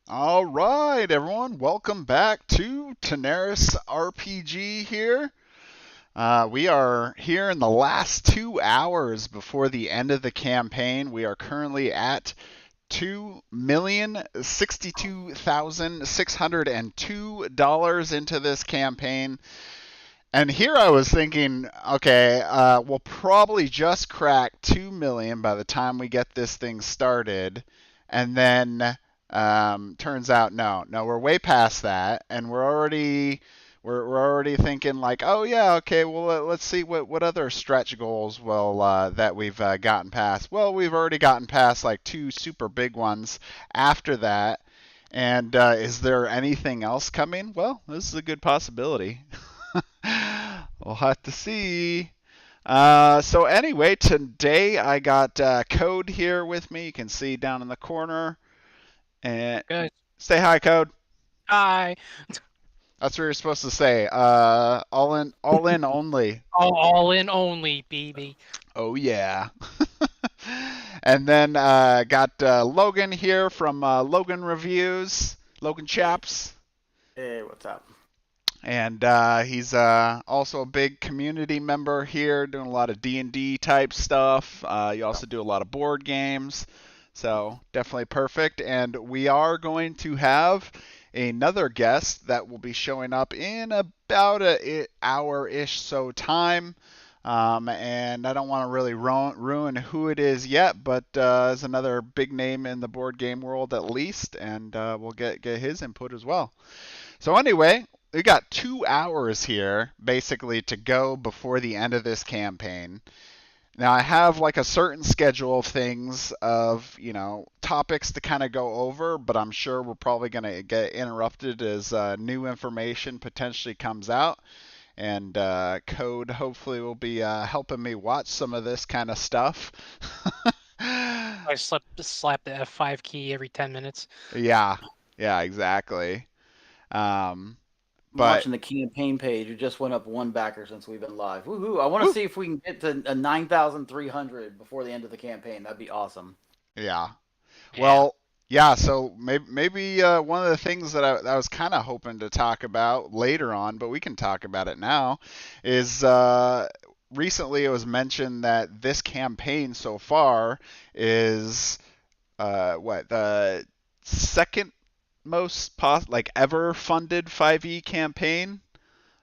All right, everyone, welcome back to Tanares RPG here. We are here in the last 2 hours before the end of the campaign. We are currently at $2,062,602 into this campaign. And here I was thinking, okay, we'll probably just crack 2 million by the time we get this thing started. And then turns out no, we're way past that, and we're already thinking like, oh yeah, okay, well let's see what other stretch goals that we've gotten past. Well, we've already gotten past like two super big ones after that. And is there anything else coming? Well, this is a good possibility. We'll have to see. So anyway, today I got Code here with me. You can see down in the corner. And Good. say hi, Code. Hi. That's what you're supposed to say. All in only. All in only, baby. Oh yeah. And then got Logan here from Logan Reviews, Logan Chaps. Hey, what's up? And he's also a big community member here, doing a lot of D&D type stuff. You also do a lot of board games, so definitely perfect. And we are going to have another guest that will be showing up in about an hour-ish so time. And I don't want to really ruin who it is yet, but is another big name in the board game world at least, and we'll get his input as well. So anyway, we got 2 hours here basically to go before the end of this campaign. Now I have like a certain schedule of things of, topics to kind of go over, but I'm sure we're probably going to get interrupted as new information potentially comes out. And Code hopefully will be helping me watch some of this kind of stuff. I slap the F5 key every 10 minutes. Yeah, yeah, exactly. Um, I'm but watching the campaign page. It just went up one backer since we've been live. Woohoo! I want to woo, see if we can get to a 9,300 before the end of the campaign. That'd be awesome. yeah. Yeah. Well, yeah, so maybe one of the things that I was kind of hoping to talk about later on, but we can talk about it now, is recently it was mentioned that this campaign so far is the second most like ever funded 5e campaign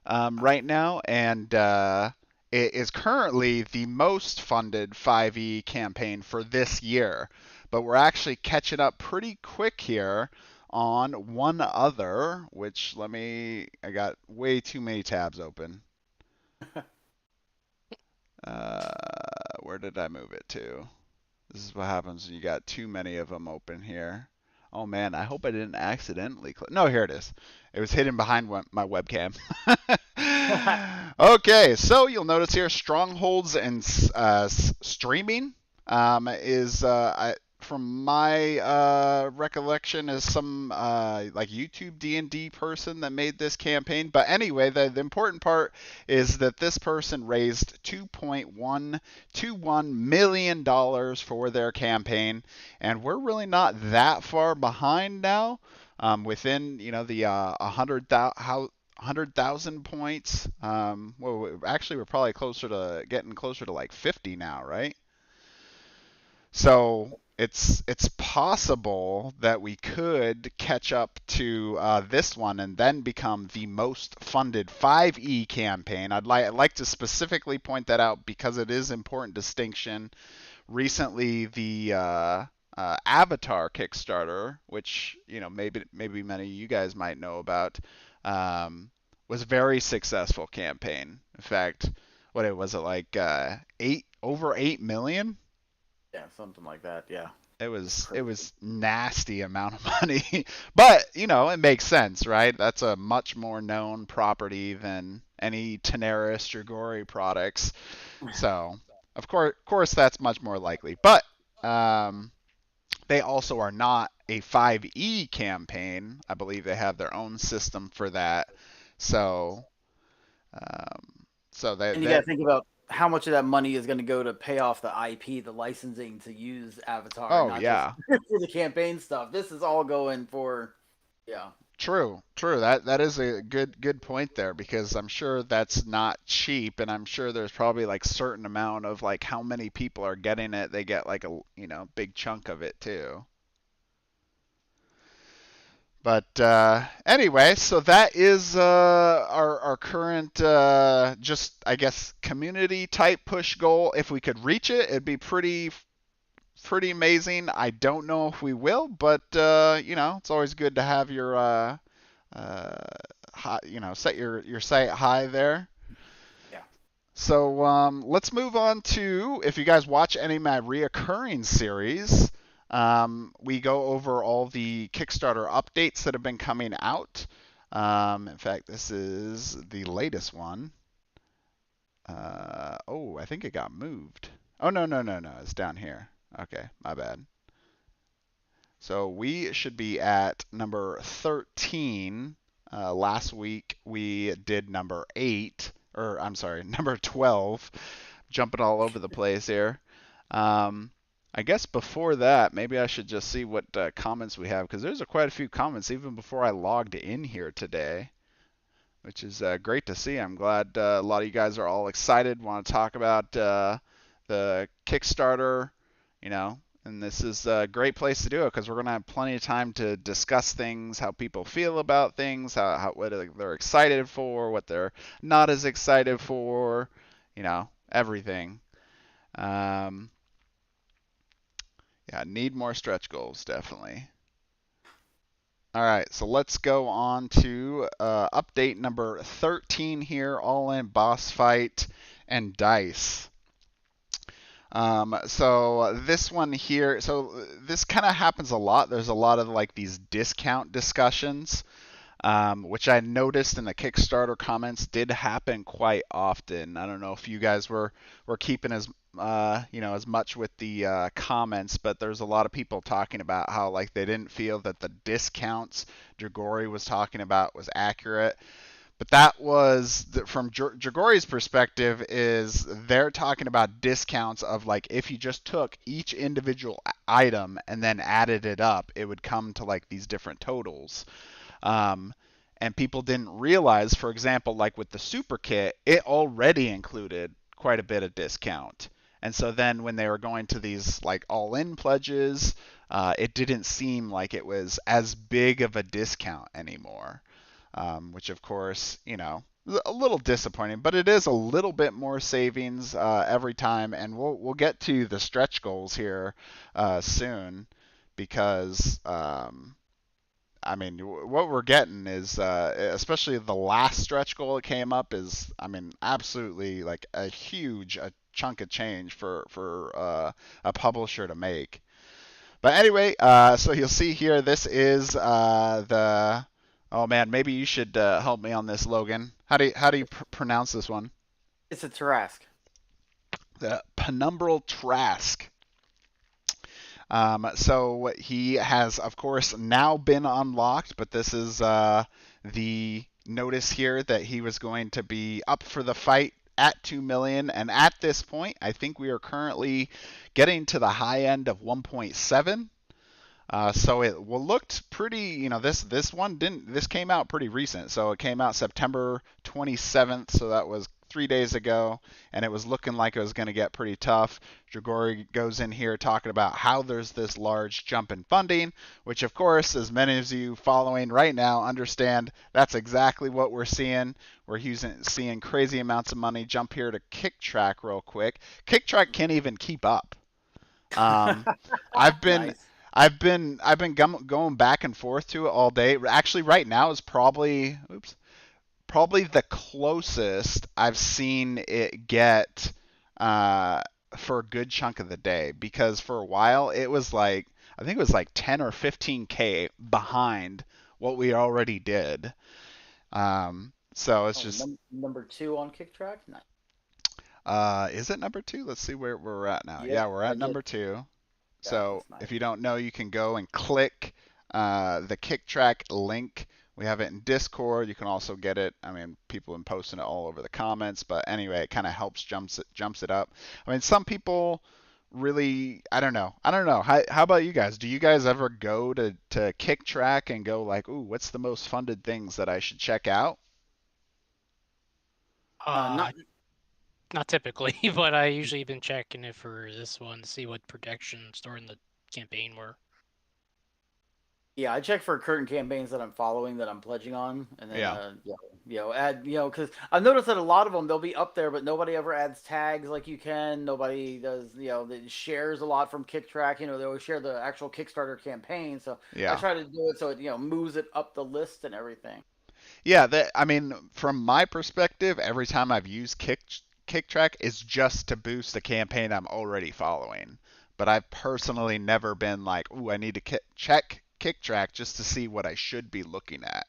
right now, and it is currently the most funded 5e campaign for this year. But we're actually catching up pretty quick here on one other, which I got way too many tabs open. Where did I move it to? This is what happens when you got too many of them open here. Oh man, I hope I didn't accidentally click. No, here it is. It was hidden behind my webcam. Okay, so you'll notice here strongholds and streaming is from my recollection is some like YouTube D&D person that made this campaign. But anyway, the important part is that this person raised $2.121 million for their campaign, and we're really not that far behind now. Within the 100,000 points. Well, actually, we're probably getting closer to like 50 now, right? So it's possible that we could catch up to this one and then become the most funded 5e campaign. I'd like to specifically point that out because it is important distinction. Recently, the Avatar Kickstarter, which maybe many of you guys might know about, was a very successful campaign. In fact, what it was it like 8 over 8 million? Yeah, something like that. Yeah. It was nasty amount of money, but it makes sense, right? That's a much more known property than any Tanares Dragori products, so of course that's much more likely. But they also are not a 5e campaign. I believe they have their own system for that. So, um, so And you got to think about how much of that money is going to go to pay off the IP, the licensing to use Avatar, Oh not yeah. just for the campaign stuff. This is all going for, yeah. True. That is a good point there, because I'm sure that's not cheap, and I'm sure there's probably like certain amount of like how many people are getting it. They get like a big chunk of it too. But anyway, so that is our current just I guess community type push goal. If we could reach it, it'd be pretty amazing. I don't know if we will, but it's always good to have your high, set your sight high there. Yeah. So let's move on to, if you guys watch any of my reoccurring series, we go over all the Kickstarter updates that have been coming out. In fact, this is the latest one. I think it got moved. Oh, no. It's down here. Okay, my bad. So we should be at number 13. Last week we did number 8, or I'm sorry, number 12. Jumping all over the place here. I guess before that, maybe I should just see what comments we have, because there's quite a few comments even before I logged in here today, which is great to see. I'm glad a lot of you guys are all excited, want to talk about the Kickstarter, and this is a great place to do it, because we're going to have plenty of time to discuss things, how people feel about things, what they're excited for, what they're not as excited for, everything. Yeah, need more stretch goals, definitely. All right, so let's go on to update number 13 here, all in boss fight and dice. So this one here, so this kind of happens a lot. There's a lot of like these discount discussions, which I noticed in the Kickstarter comments did happen quite often. I don't know if you guys were keeping as as much with the comments, but there's a lot of people talking about how like they didn't feel that the discounts Dragori was talking about was accurate. But that was from Dragori's perspective, is they're talking about discounts of like if you just took each individual item and then added it up, it would come to like these different totals. And people didn't realize, for example, like with the super kit, it already included quite a bit of discount. And so then when they were going to these like all-in pledges, it didn't seem like it was as big of a discount anymore, which of course, a little disappointing, but it is a little bit more savings every time. And we'll get to the stretch goals here soon, because I mean, what we're getting is, especially the last stretch goal that came up is, I mean, absolutely like a huge chunk of change for a publisher to make. But anyway, so you'll see here, this is the. Oh man, maybe you should help me on this, Logan. How do you pronounce this one? It's a Tarask. The Penumbral Trask. So he has, of course, now been unlocked, but this is the notice here that he was going to be up for the fight at 2 million, and at this point, I think we are currently getting to the high end of 1.7. So it looked pretty, this came out pretty recent. So it came out September 27th, so that was 3 days ago, and it was looking like it was going to get pretty tough. Dragori goes in here talking about how there's this large jump in funding, which of course, as many of you following right now understand, that's exactly what we're seeing. We're seeing crazy amounts of money. Jump here to Kicktrack real quick. Kicktrack can't even keep up. I've been Nice. I've been going back and forth to it all day. Actually, right now is probably the closest I've seen it get for a good chunk of the day, because for a while it was like, I think it was like 10 or 15K behind what we already did. So it's just number 2 on Kicktrack. Nice. is it number 2? Let's see where we're at now. Yeah, Yeah, we're I at did. number 2. So that's nice. if you don't know, you can go and click the Kicktrack link We have it in Discord. You can also get it. I mean, people have been posting it all over the comments, but anyway, it kind of helps jumps it up. I mean, some people really, I don't know. I don't know. How about you guys? Do you guys ever go to Kick Track and go like, ooh, what's the most funded things that I should check out? Uh, Not not typically, but I usually been checking it for this one to see what projections during the campaign were. Yeah, I check for current campaigns that I'm following, that I'm pledging on, and then Yeah. add, because I've noticed that a lot of them, they'll be up there, but nobody ever adds tags like you can. Nobody does, that shares a lot from KickTrack. They always share the actual Kickstarter campaign, so I Yeah. try to do it so it moves it up the list and everything. Yeah, I mean, from my perspective, every time I've used KickTrack is just to boost the campaign I'm already following. But I've personally never been like, ooh, I need to check KickTrack just to see what I should be looking at.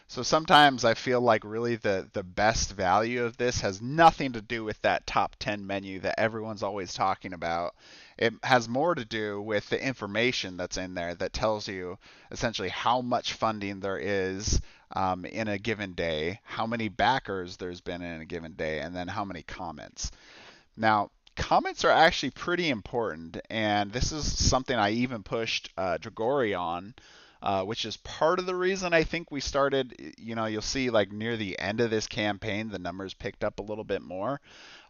So sometimes I feel like really the best value of this has nothing to do with that top 10 menu that everyone's always talking about. It has more to do with the information that's in there that tells you essentially how much funding there is in a given day, how many backers there's been in a given day, and then how many comments. Now, comments are actually pretty important, and this is something I even pushed Dragori on, which is part of the reason I think we started. You'll see like near the end of this campaign, the numbers picked up a little bit more.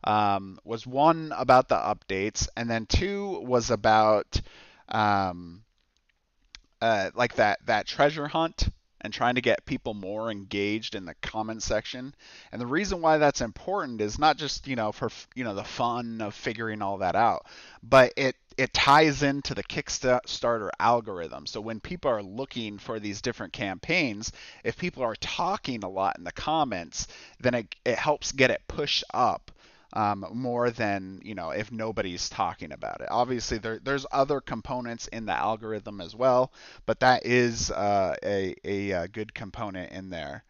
Was one about the updates, and then two was about um, like that treasure hunt and trying to get people more engaged in the comment section. And the reason why that's important is not just for the fun of figuring all that out, but it ties into the Kickstarter algorithm. So when people are looking for these different campaigns, if people are talking a lot in the comments, then it helps get it pushed up more than if nobody's talking about it. Obviously, there's other components in the algorithm as well, but that is a good component in there.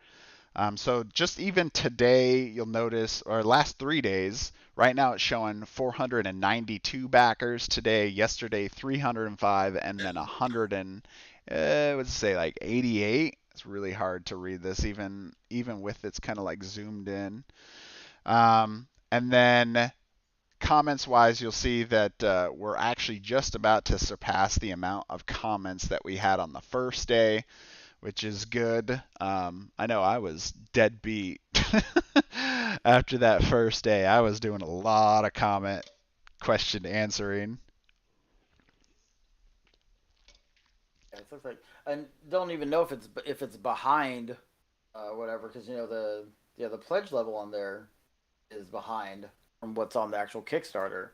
So just even today, you'll notice, or last 3 days, right now it's showing 492 backers today. Yesterday, 305, and then 100 and let's say like 88. It's really hard to read this, even with it's kind of like zoomed in. And then comments wise, you'll see that we're actually just about to surpass the amount of comments that we had on the first day, which is good. I know I was dead beat after that first day. I was doing a lot of comment question answering. Yeah, it looks like, and don't even know if it's behind, whatever, because the pledge level on there is behind from what's on the actual Kickstarter.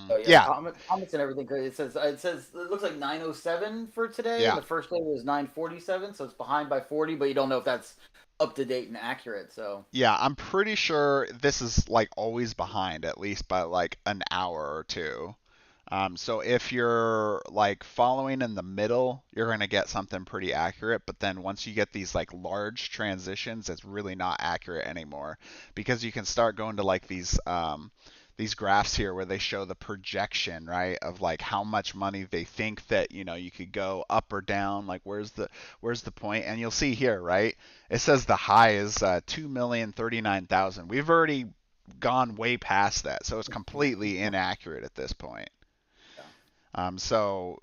So yeah, Yeah, comments and everything. It says it looks like 907 for today, and yeah. the first day was 947, so it's behind by 40. But you don't know if that's up to date and accurate. So Yeah, I'm pretty sure this is like always behind, at least by like an hour or two. So if you're like following in the middle, you're going to get something pretty accurate. But then once you get these like large transitions, it's really not accurate anymore because you can start going to like these graphs here where they show the projection, right, of like how much money they think that you could go up or down. Like where's the point? And you'll see here, right? It says the high is 2,039,000. We've already gone way past that, so it's completely inaccurate at this point. yeah. So,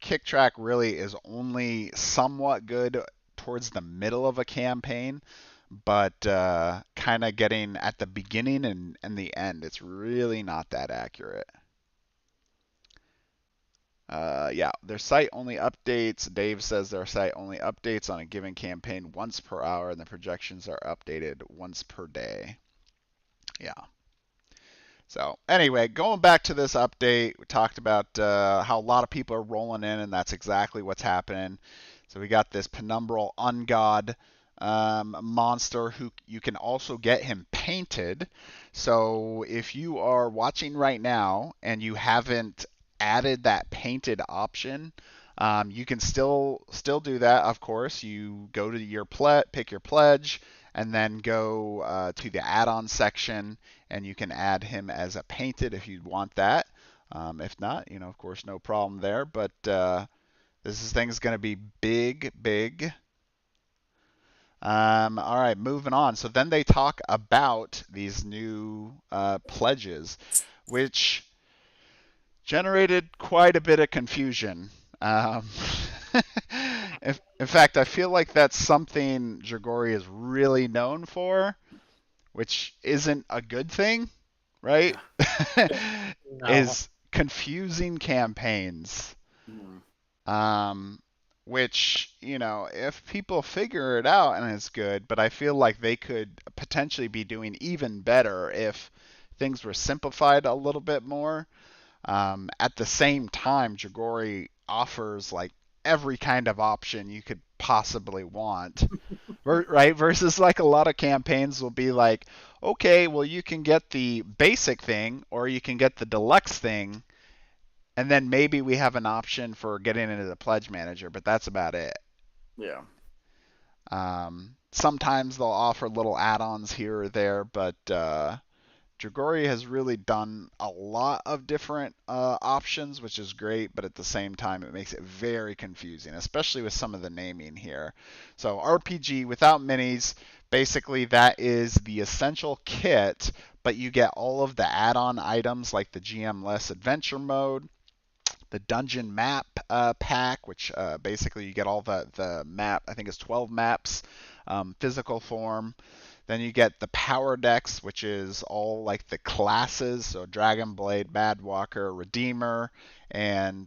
Kick Track really is only somewhat good towards the middle of a campaign, but kind of getting at the beginning and the end, it's really not that accurate. Yeah, their site only updates. Dave says their site only updates on a given campaign once per hour, and the projections are updated once per day. Yeah. So anyway, going back to this update, we talked about how a lot of people are rolling in, and that's exactly what's happening. So we got this penumbral ungod monster who you can also get him painted. So if you are watching right now and you haven't added that painted option, you can still do that. Of course, you go to your pick your pledge, and then go to the add-on section, and you can add him as a painted if you want that. If not, of course, no problem there. But this thing's going to be big, big. All right, moving on. So then they talk about these new pledges, which generated quite a bit of confusion. Um, in fact, I feel like that's something Dragori is really known for, which isn't a good thing, right? No. Is confusing campaigns. Um, which, if people figure it out and it's good, but I feel like they could potentially be doing even better if things were simplified a little bit more. At the same time, Dragori offers like every kind of option you could possibly want, right? Versus like a lot of campaigns will be like, okay, well you can get the basic thing or you can get the deluxe thing, and then maybe we have an option for getting into the pledge manager, but that's about it. Yeah. Sometimes they'll offer little add-ons here or there, but Dragori has really done a lot of different options, which is great, but at the same time, it makes it very confusing, especially with some of the naming here. So RPG without minis, basically that is the essential kit, but you get all of the add-on items like the GM-less adventure mode, the dungeon map pack, which basically you get all the map, I think it's 12 maps, physical form. Then you get the power decks, which is all like the classes, so Dragon Blade, Madwalker, Redeemer, and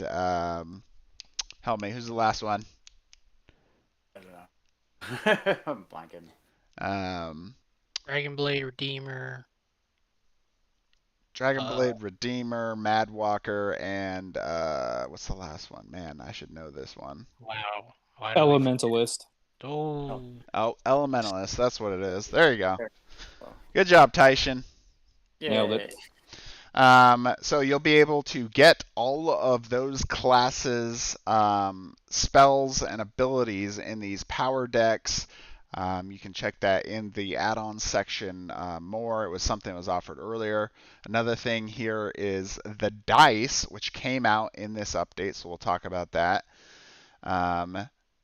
help me, who's the last one? I don't know. I'm blanking. Dragon Blade, Redeemer. Dragon Blade, Redeemer, Madwalker, and what's the last one? Man, I should know this one. Wow. Elementalist. Oh. Oh, Elementalist. That's what it is. There you go. There. Good job, Tyson. Nailed it. So you'll be able to get all of those classes, spells, and abilities in these power decks. You can check that in the add-ons section more. It was something that was offered earlier. Another thing here is the dice, which came out in this update, so we'll talk about that.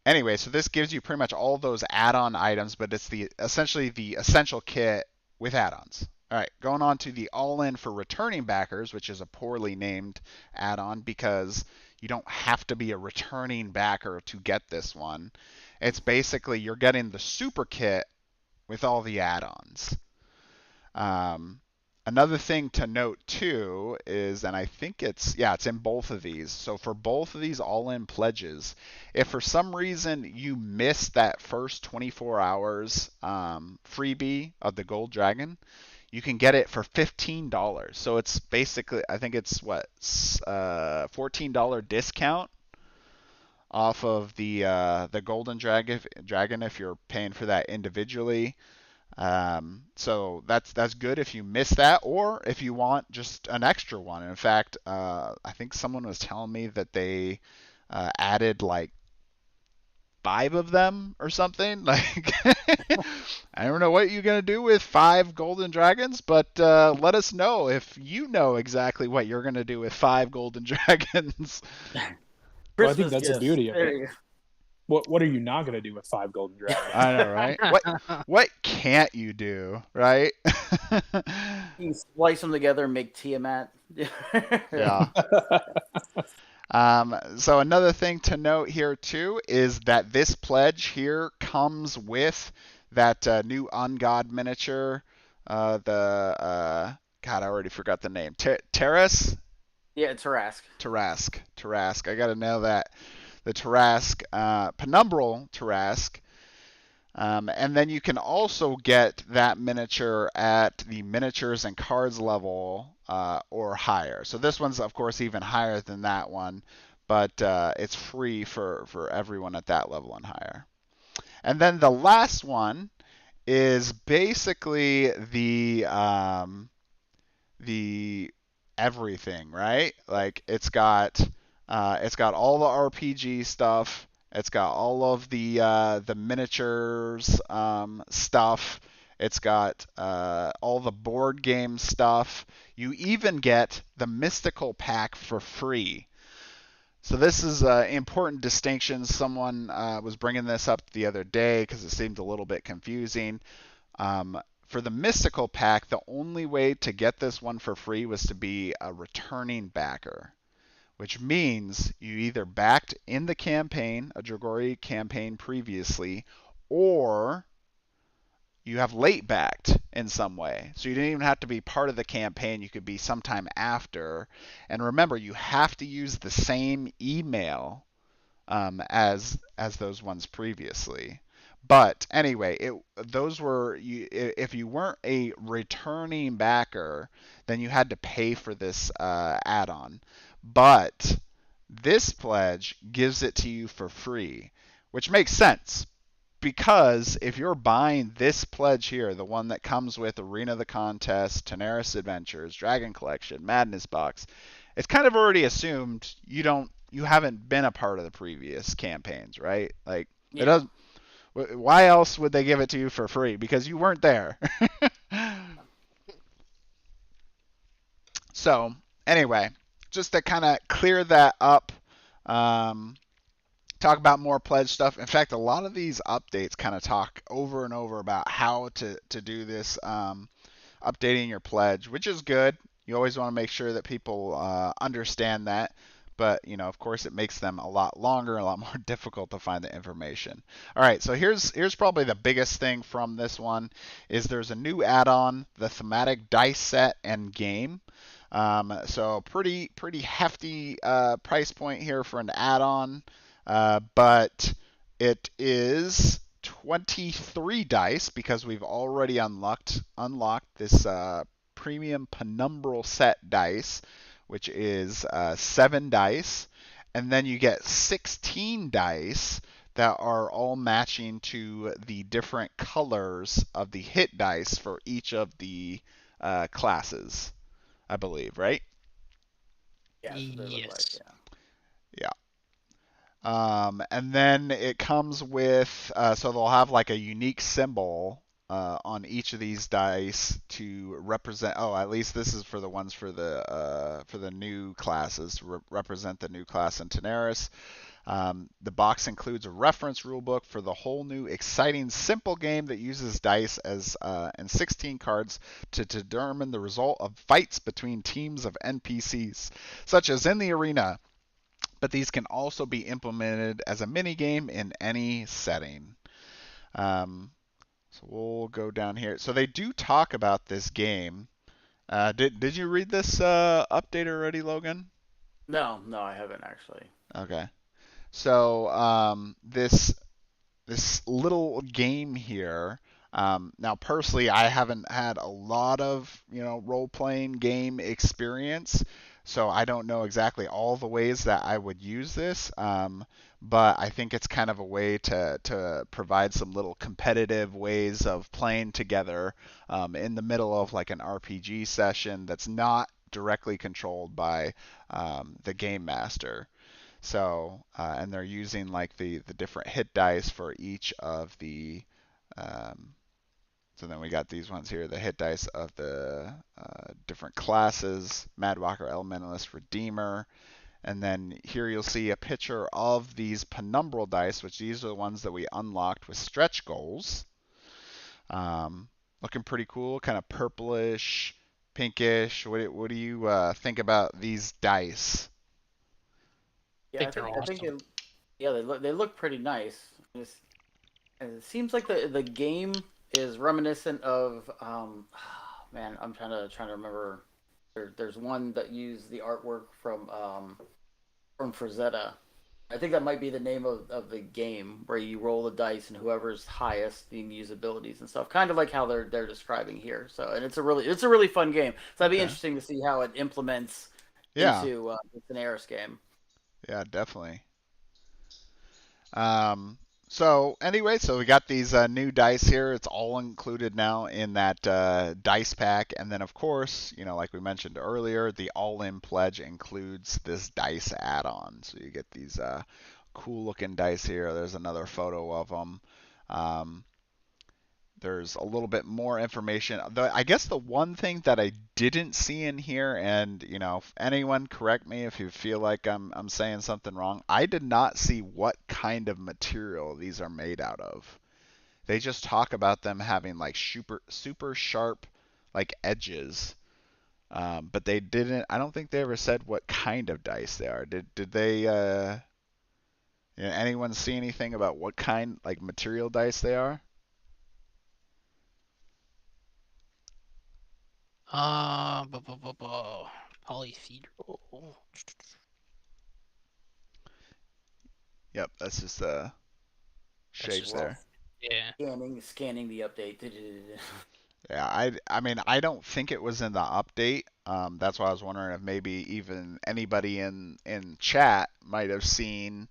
Anyway, so this gives you pretty much all those add-on items, but it's essentially the essential kit with add-ons. All right, going on to the all-in for returning backers, which is a poorly named add-on because you don't have to be a returning backer to get this one. It's basically you're getting the super kit with all the add-ons. Another thing to note too is, and I think it's in both of these. So for both of these all-in pledges, if for some reason you missed that first 24 hours freebie of the Gold Dragon, you can get it for $15. So it's basically, I think it's $14 discount off of the Golden Dragon if you're paying for that individually. So that's good if you miss that, or if you want just an extra one. In fact, I think someone was telling me that they added like 5 of them or something. Like, I don't know what you're gonna do with 5 golden dragons, but let us know if you know exactly what you're gonna do with 5 golden dragons. Well, I think that's the gifts. beauty of There it. you go. What are you not going to do with 5 golden dragons? I know, right? What can't you do, right? You splice them together and make Tiamat. Yeah. So another thing to note here too is that this pledge here comes with that new Ungod miniature. God, I already forgot the name. Terras? Yeah, Tarask. Tarask. I gotta know that. The Tarask, Penumbral Tarask. And then you can also get that miniature at the miniatures and cards level or higher. So this one's, of course, even higher than that one, but it's free for everyone at that level and higher. And then the last one is basically the everything, right? Like it's got all the RPG stuff. It's got all of the miniatures stuff. It's got all the board game stuff. You even get the mystical pack for free. So this is an important distinction. Someone was bringing this up the other day because it seemed a little bit confusing. For the mystical pack, the only way to get this one for free was to be a returning backer, which means you either backed in the campaign, a Dragori campaign previously, or you have late backed in some way. So you didn't even have to be part of the campaign. You could be sometime after. And remember, you have to use the same email as those ones previously. But anyway, those were if you weren't a returning backer, then you had to pay for this add-on. But this pledge gives it to you for free, which makes sense because if you're buying this pledge here, the one that comes with Arena of the Contest, Tanares Adventures, Dragon Collection, Madness Box, it's kind of already assumed you haven't been a part of the previous campaigns, right? Like it doesn't. Why else would they give it to you for free? Because you weren't there. So anyway, just to kind of clear that up, talk about more pledge stuff. In fact, a lot of these updates kind of talk over and over about how to do this, updating your pledge, which is good. You always want to make sure that people understand that. But, of course, it makes them a lot longer, a lot more difficult to find the information. All right, so here's probably the biggest thing from this one is there's a new add-on, the thematic dice set and game. So pretty hefty price point here for an add-on, but it is 23 dice because we've already unlocked this premium penumbral set dice, which is 7 dice, and then you get 16 dice that are all matching to the different colors of the hit dice for each of the classes, I believe, right? Yeah, that's what they look like, yeah. And then it comes with, so they'll have like a unique symbol on each of these dice to represent. Oh, at least this is for the ones for the new classes to represent the new class in Tanares. The box includes a reference rulebook for the whole new exciting simple game that uses dice as and 16 cards to determine the result of fights between teams of NPCs, such as in the arena. But these can also be implemented as a mini game in any setting. So we'll go down here. So they do talk about this game. Did you read this update already, Logan? No, I haven't actually. Okay. So this little game here. Now, personally, I haven't had a lot of role-playing game experience, so I don't know exactly all the ways that I would use this. But I think it's kind of a way to provide some little competitive ways of playing together in the middle of like an RPG session that's not directly controlled by the game master. So, and they're using like the different hit dice for each of the. So then we got these ones here, the hit dice of the different classes: Madwalker, Elementalist, Redeemer. And then here you'll see a picture of these penumbral dice, which these are the ones that we unlocked with stretch goals. Looking pretty cool, kind of purplish, pinkish. What do you think about these dice? Yeah, I think they look pretty nice. And it seems like the game is reminiscent of man, I'm trying to remember. There's one that used the artwork from Frazetta. I think that might be the name of the game, where you roll the dice and whoever's highest you can use abilities and stuff. Kind of like how they're describing here. So, and it's a really fun game. So that'd be interesting to see how it implements into the Tanares game. Yeah, definitely. So anyway, so we got these new dice here. It's all included now in that dice pack. And then, of course, like we mentioned earlier, the all-in pledge includes this dice add-on. So you get these cool-looking dice here. There's another photo of them. there's a little bit more information. I guess the one thing that I didn't see in here, and if anyone correct me if you feel like I'm saying something wrong, I did not see what kind of material these are made out of. They just talk about them having like super sharp like edges, but they didn't. I don't think they ever said what kind of dice they are. Did they? Anyone see anything about what kind like material dice they are? Polyhedral. Yep, that's just shapes just- there. Yeah. Scanning the update. Yeah, I mean, I don't think it was in the update. That's why I was wondering if maybe even anybody in chat might have seen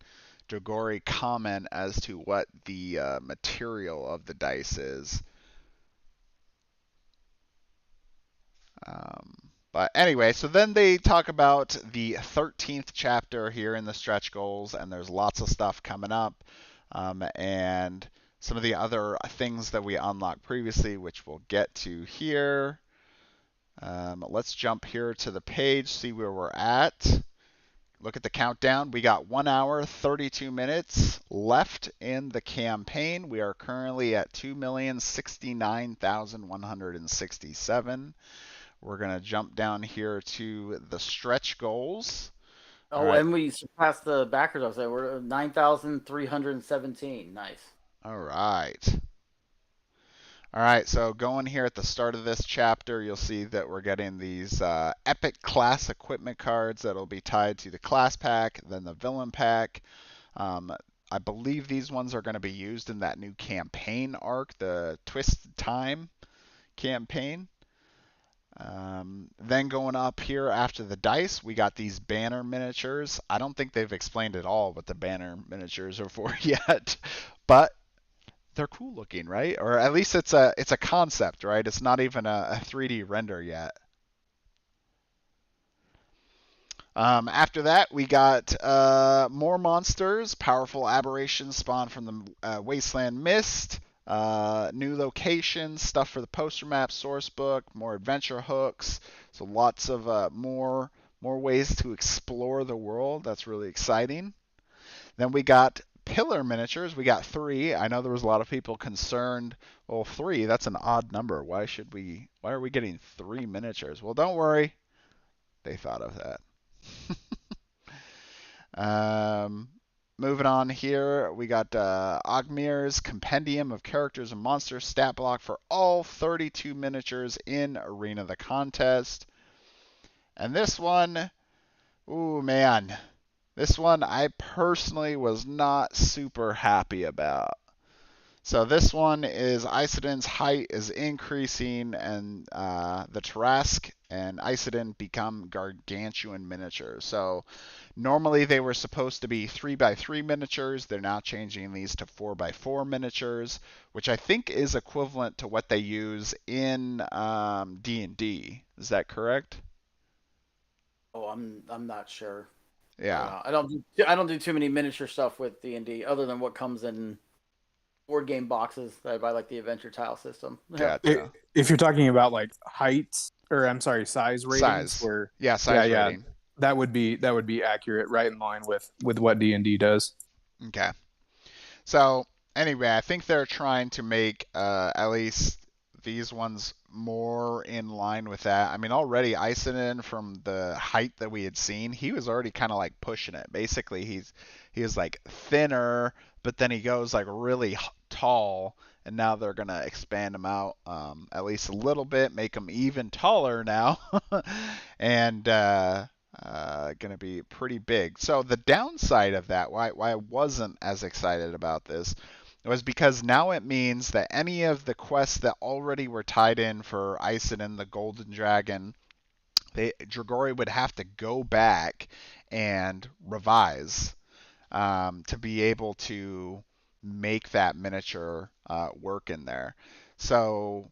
Dragori comment as to what the material of the dice is. But anyway, so then they talk about the 13th chapter here in the stretch goals, and there's lots of stuff coming up, and some of the other things that we unlocked previously, which we'll get to here. Let's jump here to the page, see where we're at. Look at the countdown. We got 1 hour, 32 minutes left in the campaign. We are currently at 2,069,167. We're going to jump down here to the stretch goals. Oh, right. And we surpassed the backers. I was saying we're 9,317. Nice. All right. All right, so going here at the start of this chapter, you'll see that we're getting these epic class equipment cards that'll be tied to the class pack, then the villain pack. I believe these ones are going to be used in that new campaign arc, the Twisted Time campaign. Then going up here after the dice, we got these banner miniatures. I don't think they've explained at all what the banner miniatures are for yet, but they're cool looking, right? Or at least it's a concept, right? It's not even a 3D render yet. After that, we got more monsters, powerful aberrations spawned from the Wasteland Mist. New locations, stuff for the poster map, source book, more adventure hooks. So lots of more ways to explore the world. That's really exciting. Then we got pillar miniatures. We got 3. I know there was a lot of people concerned. Well, 3, that's an odd number. Why are we getting 3 miniatures? Well, don't worry. They thought of that. Moving on here, we got Ogmir's Compendium of Characters and Monsters stat block for all 32 miniatures in Arena the Contest. And this one, ooh man, this one I personally was not super happy about. So this one is Isidin's height is increasing, and the Tarask and Isidin become gargantuan miniatures. So normally they were supposed to be 3x3 miniatures. They're now changing these to 4x4 miniatures, which I think is equivalent to what they use in D&D. Is that correct? Oh, I'm not sure. Yeah. I don't do too many miniature stuff with D&D other than what comes in board game boxes that I buy, like the adventure tile system. Gotcha. If you're talking about like heights, or I'm sorry, size ratings, Size rating. That would be accurate, right in line with what D&D does. Okay. So anyway, I think they're trying to make at least these ones more in line with that. I mean, already Isidin, from the height that we had seen, he was already kind of like pushing it. Basically, he was like thinner, but then he goes like really tall, and now they're gonna expand him out at least a little bit, make him even taller now, and gonna be pretty big. So the downside of that, why I wasn't as excited about this, was because now it means that any of the quests that already were tied in for Isidin, the Golden Dragon, Dragori would have to go back and revise to be able to make that miniature work in there. So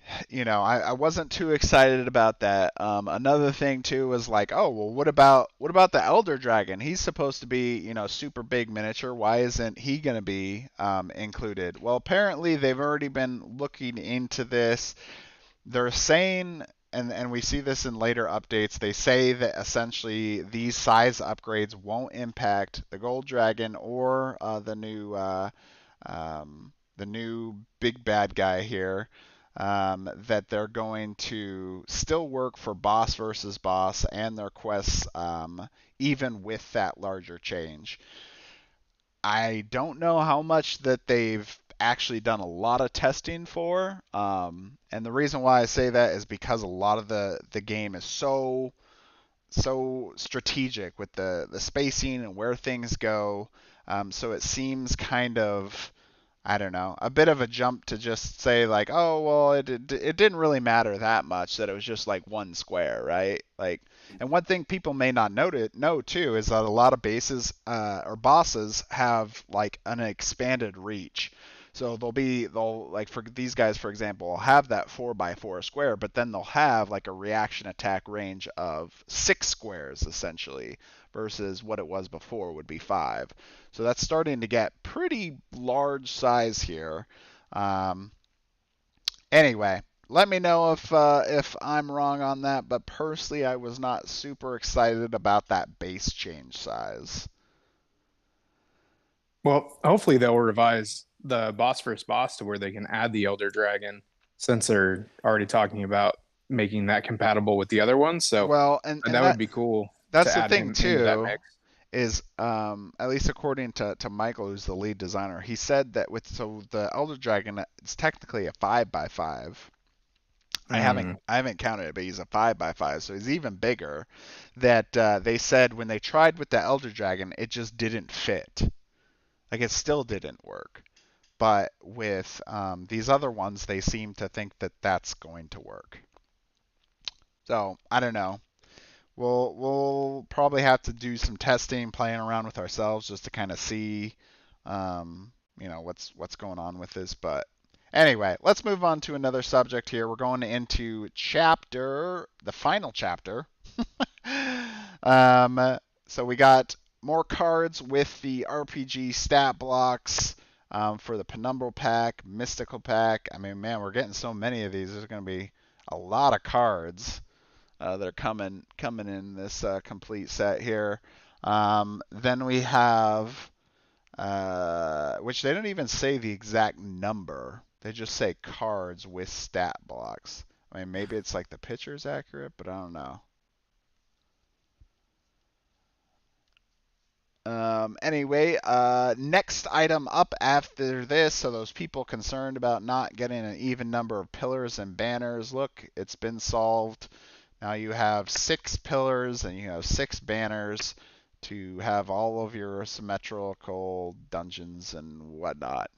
I wasn't too excited about that. Another thing too was like, oh well, what about the Elder Dragon? He's supposed to be, super big miniature. Why isn't he gonna be included? Well, apparently they've already been looking into this. They're saying, and we see this in later updates, they say that essentially these size upgrades won't impact the Gold Dragon or the new big bad guy here. That they're going to still work for boss versus boss and their quests, even with that larger change. I don't know how much that they've actually done a lot of testing for. And the reason why I say that is because a lot of the game is so strategic with the spacing and where things go. So it seems kind of, I don't know, a bit of a jump to just say like, oh well, it didn't really matter that much that it was just like one square, right? Like, and one thing people may not know too is that a lot of bases or bosses have like an expanded reach. So they'll like for these guys for example have that 4x4 square, but then they'll have like a reaction attack range of 6 squares essentially versus what it was before would be 5. So that's starting to get pretty large size here. Um, anyway, let me know if I'm wrong on that, but personally, I was not super excited about that base change size. Well, hopefully they'll revise the boss versus boss to where they can add the Elder Dragon, since they're already talking about making that compatible with the other ones. So Well, and that would be cool to that's the add thing him into that too, mix. is at least according to Michael, who's the lead designer, he said that so the Elder Dragon is technically a 5x5. I haven't counted it, but he's a 5x5, so he's even bigger. That they said when they tried with the Elder Dragon, it just didn't fit. Like it still didn't work. But with these other ones, they seem to think that that's going to work. So I don't know. We'll probably have to do some testing, playing around with ourselves, just to kind of see, what's going on with this. But anyway, let's move on to another subject here. We're going into the final chapter. So we got more cards with the RPG stat blocks for the Penumbral pack, Mystical pack. I mean, man, we're getting so many of these. There's going to be a lot of cards that are coming in this complete set here. Then we have, which they don't even say the exact number. They just say cards with stat blocks. I mean, maybe it's like the picture's accurate, but I don't know. Anyway, next item up after this, so those people concerned about not getting an even number of pillars and banners, look, it's been solved. Now you have 6 pillars and you have 6 banners to have all of your symmetrical dungeons and whatnot.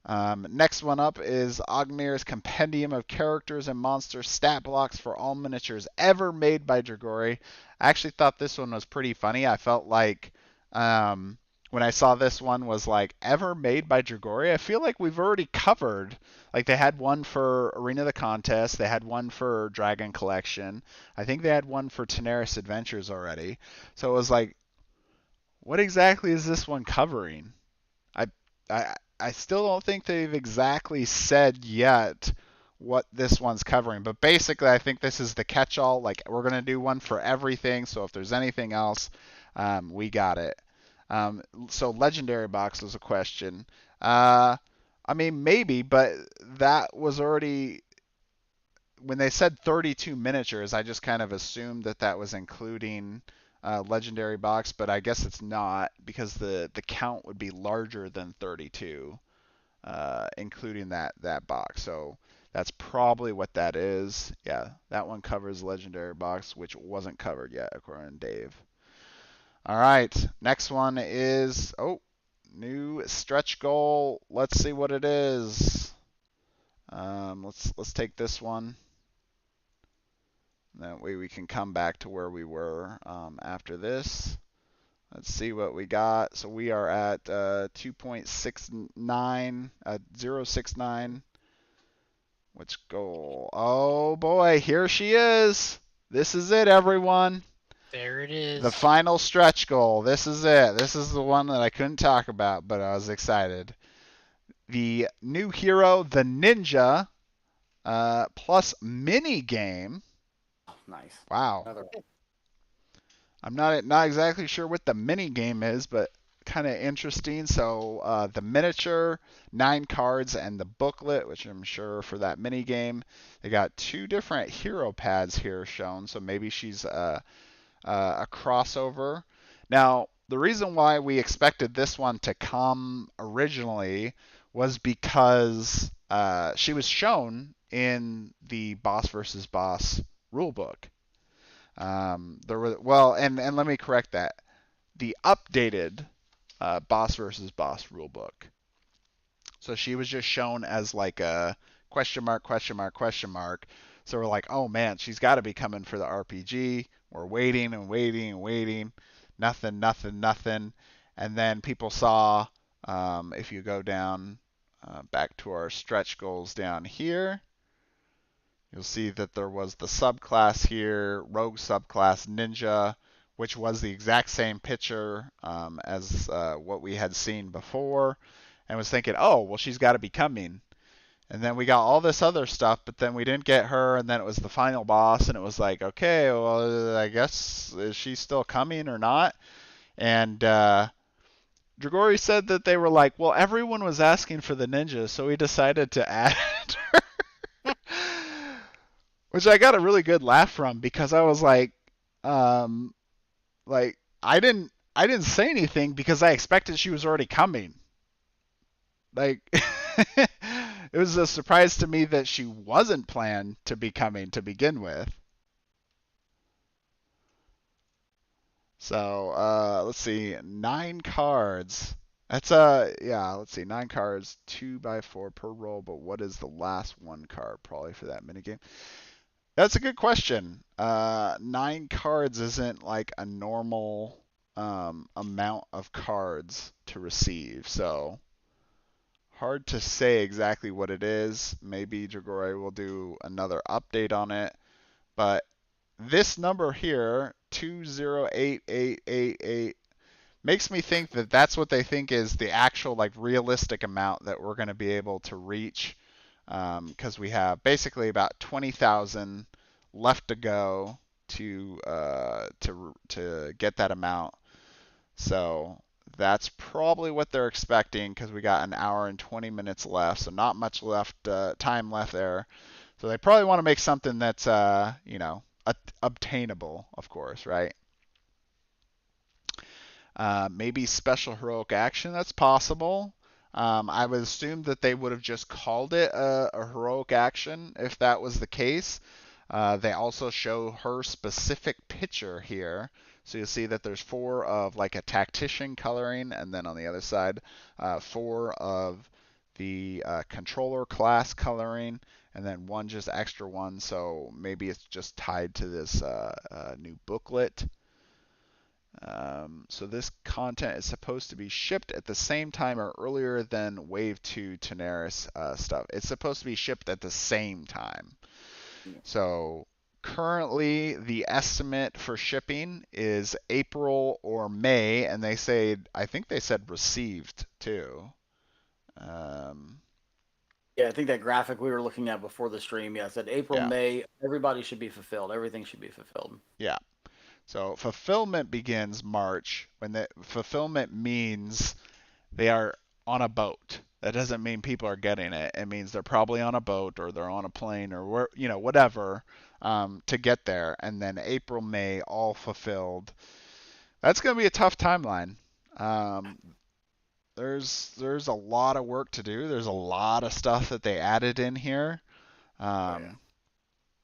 Next one up is Ogmir's Compendium of Characters and Monsters Stat Blocks for all miniatures ever made by Dragori. I actually thought this one was pretty funny. I felt like when I saw this one was like ever made by Dragori, I feel like we've already covered. Like they had one for Arena of the Contest, they had one for Dragon Collection. I think they had one for Tanares Adventures already. So it was like, what exactly is this one covering? I still don't think they've exactly said yet what this one's covering, but basically I think this is the catch-all. Like we're gonna do one for everything, so if there's anything else, we got it. So legendary box was a question. I mean maybe, but that was already when they said 32 miniatures. I just kind of assumed that was including legendary box, but I guess it's not because the count would be larger than 32, including that box. So that's probably what that is. Yeah, that one covers legendary box, which wasn't covered yet according to Dave. All right, next one is new stretch goal. Let's see what it is. Let's take this one. That way we can come back to where we were after this. Let's see what we got. So we are at 2.69, 069. Which goal? Oh boy, here she is. This is it, everyone. There it is. The final stretch goal. This is it. This is the one that I couldn't talk about, but I was excited. The new hero, the ninja, plus mini game. Oh, nice. Wow. Another. I'm not exactly sure what the mini game is, but kind of interesting. So the miniature, 9 cards, and the booklet, which I'm sure for that mini game. They got 2 different hero pads here shown, so maybe she's a crossover. Now, the reason why we expected this one to come originally was because she was shown in the Boss versus Boss rulebook. And let me correct that. The updated Boss versus Boss rulebook. So she was just shown as like a question mark, question mark, question mark. So we're like, oh man, she's got to be coming for the RPG. We're waiting and waiting and waiting. Nothing, nothing, nothing. And then people saw, if you go down back to our stretch goals down here, you'll see that there was the subclass here, Rogue subclass Ninja, which was the exact same picture as what we had seen before, and was thinking, oh, well, she's got to be coming. And then we got all this other stuff, but then we didn't get her, and then it was the final boss, and it was like, okay, well, I guess, is she still coming or not? And Dragori said that they were like, well, everyone was asking for the ninja, so we decided to add her. Which I got a really good laugh from, because I was like I didn't say anything because I expected she was already coming. Like it was a surprise to me that she wasn't planned to be coming to begin with. So let's see, 9 cards. That's let's see, 9 cards, 2x4 per roll. But what is the last 1 card probably for that minigame? That's a good question. 9 cards isn't like a normal amount of cards to receive, so hard to say exactly what it is. Maybe Dragori will do another update on it, but this number here, 208888, makes me think that that's what they think is the actual like realistic amount that we're going to be able to reach. Because we have basically about 20,000 left to go to get that amount. So that's probably what they're expecting, because we got an hour and 20 minutes left, so not much time left there. So they probably want to make something that's obtainable, of course, right? Maybe special heroic action, that's possible. I would assume that they would have just called it a heroic action if that was the case. They also show her specific picture here. So you'll see that there's 4 of like a tactician coloring, and then on the other side, 4 of the controller class coloring, and then 1 just extra one. So maybe it's just tied to this new booklet. So this content is supposed to be shipped at the same time or earlier than Wave 2 Tanares stuff. It's supposed to be shipped at the same time. So currently the estimate for shipping is April or May, and I think they said received too. Yeah, I think that graphic we were looking at before the stream, said April, Yeah. May, everybody should be fulfilled. Everything should be fulfilled. Yeah. So fulfillment begins March. When the fulfillment means they are on a boat. That doesn't mean people are getting it. It means they're probably on a boat or they're on a plane or whatever to get there. And then April, May, all fulfilled. That's going to be a tough timeline. There's a lot of work to do. There's a lot of stuff that they added in here.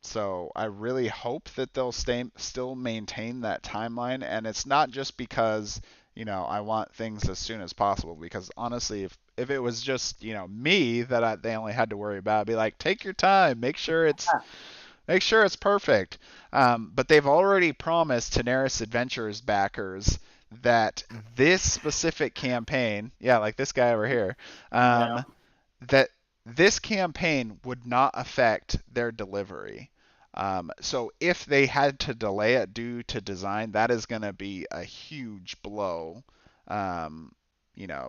So I really hope that they'll still maintain that timeline. And it's not just because, I want things as soon as possible. Because honestly, if it was just, me that they only had to worry about, I'd be like, take your time, make sure it's perfect. But they've already promised Tanares Adventures backers that this specific campaign, like this guy over here, that this campaign would not affect their delivery. So if they had to delay it due to design, that is going to be a huge blow.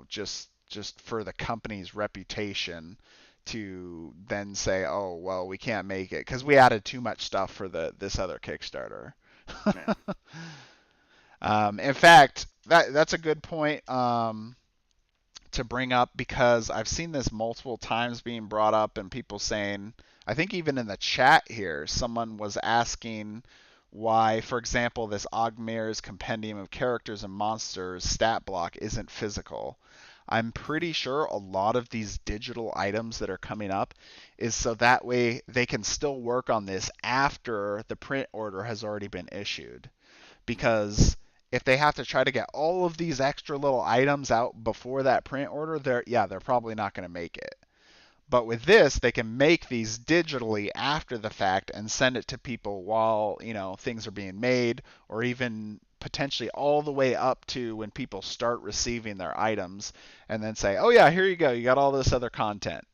Just for the company's reputation to then say, oh well, we can't make it because we added too much stuff for this other Kickstarter. In fact, that's a good point. To bring up because I've seen this multiple times being brought up and people saying, I think even in the chat here, someone was asking why, for example, this Ogmir's Compendium of Characters and Monsters stat block isn't physical. I'm pretty sure a lot of these digital items that are coming up is so that way they can still work on this after the print order has already been issued. Because if they have to try to get all of these extra little items out before that print order, they're probably not going to make it. But with this, they can make these digitally after the fact and send it to people while, things are being made, or even potentially all the way up to when people start receiving their items, and then say, oh yeah, here you go, you got all this other content.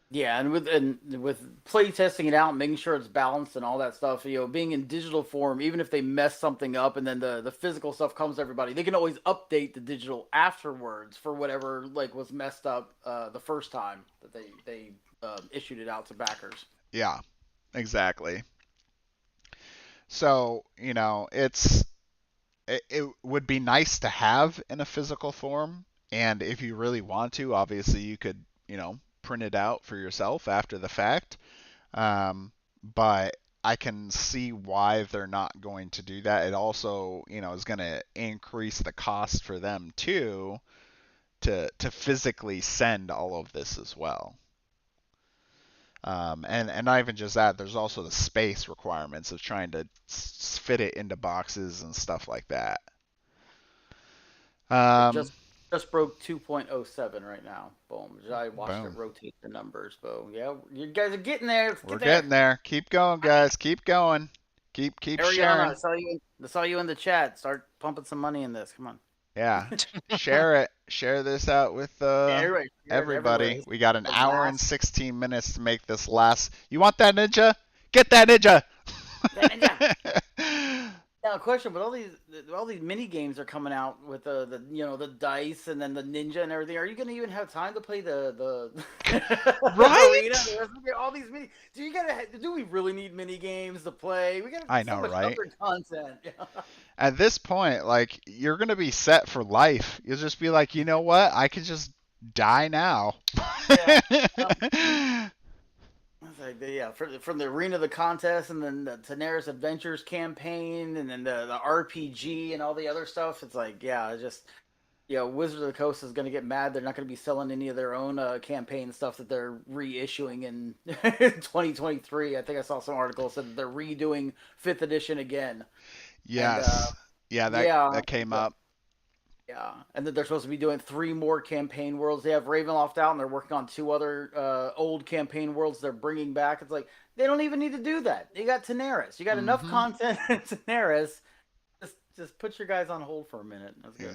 Yeah, and with play testing it out, making sure it's balanced and all that stuff, being in digital form, even if they mess something up and then the physical stuff comes to everybody, they can always update the digital afterwards for whatever was messed up the first time that they issued it out to backers. Yeah, exactly. So, it would be nice to have in a physical form, and if you really want to, obviously you could, print it out for yourself after the fact. But I can see why they're not going to do that. It also, is going to increase the cost for them too to physically send all of this as well. And not even just that, there's also the space requirements of trying to fit it into boxes and stuff like that. Just broke 2.07 right now. Boom. I watched it rotate the numbers. Boom. Yeah, you guys are getting there. We're getting there. Keep going, guys. Keep going. Keep sharing. I saw you in the chat. Start pumping some money in this. Come on. Yeah. Share it. Share this out with everybody. We got an hour and 16 minutes to make this last. You want that ninja? Get that ninja. Now, question: but all these mini games are coming out with the dice and then the ninja and everything. Are you going to even have time to play the right? Arena? All these mini. Do we really need mini games to play? We got I know, so much right? other content. At this point, you're going to be set for life. You'll just be like, you know what? I could just die now. Yeah. From the Arena of the Contest and then the Tanares Adventures campaign and then the RPG and all the other stuff. It's Wizards of the Coast is going to get mad. They're not going to be selling any of their own campaign stuff that they're reissuing in 2023. I think I saw some articles that they're redoing 5th edition again. Yes. That came up. Yeah, and then they're supposed to be doing 3 more campaign worlds. They have Ravenloft out, and they're working on 2 other old campaign worlds they're bringing back. It's like, they don't even need to do that. You got Tanares. You got enough content in Tanares. Just put your guys on hold for a minute. That's good.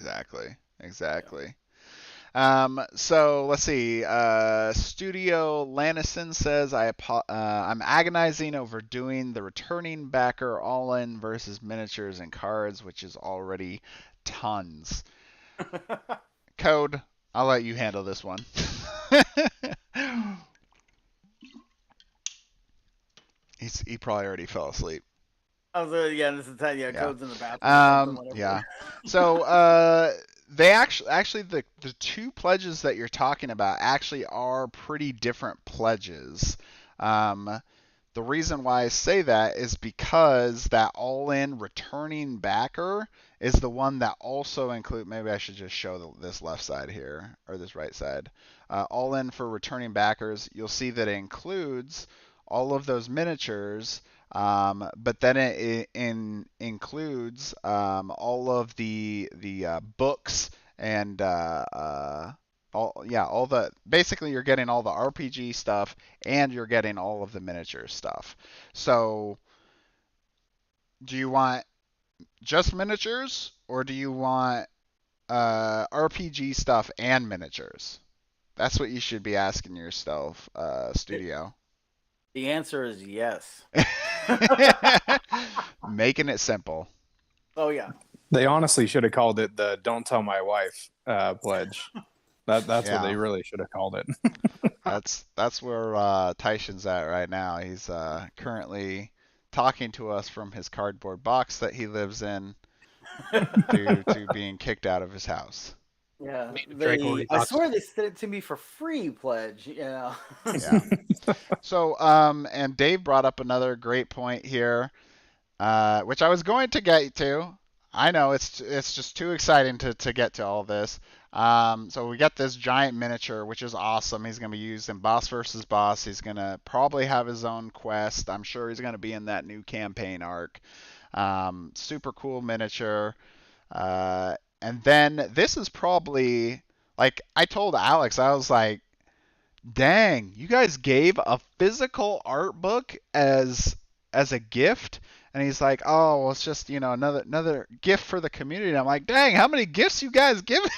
Exactly. So let's see. Studio Lannison says, I'm agonizing over doing the returning backer all-in versus miniatures and cards, which is already tons. Code, I'll let you handle this one. He probably already fell asleep. This is Code's in the bathroom. Yeah. So they actually the 2 pledges that you're talking about actually are pretty different pledges. The reason why I say that is because that all-in returning backer is the one that also maybe I should just show this left side here, or this right side. All-in for returning backers, you'll see that it includes all of those miniatures, but then it includes all of the books and basically you're getting all the RPG stuff and you're getting all of the miniature stuff. So do you want just miniatures or do you want RPG stuff and miniatures? That's what you should be asking yourself, studio. The answer is yes. Making it simple. Oh yeah. They honestly should have called it the "Don't Tell My Wife" pledge. That's what Yeah. they really should have called it. That's where Tyson's at right now. He's currently talking to us from his cardboard box that he lives in due to being kicked out of his house. Yeah. Made of Dragori I box. swear they sent it to me for free, pledge. Yeah. So, and Dave brought up another great point here, which I was going to get to. I know it's just too exciting to get to all this. So we got this giant miniature, which is awesome. He's going to be used in Boss versus Boss. He's going to probably have his own quest. I'm sure he's going to be in that new campaign arc. Super cool miniature. And then this is probably, like, I told Alex, I was like, dang, you guys gave a physical art book as a gift? And he's like, oh, well, it's just, another gift for the community. And I'm like, dang, how many gifts you guys given?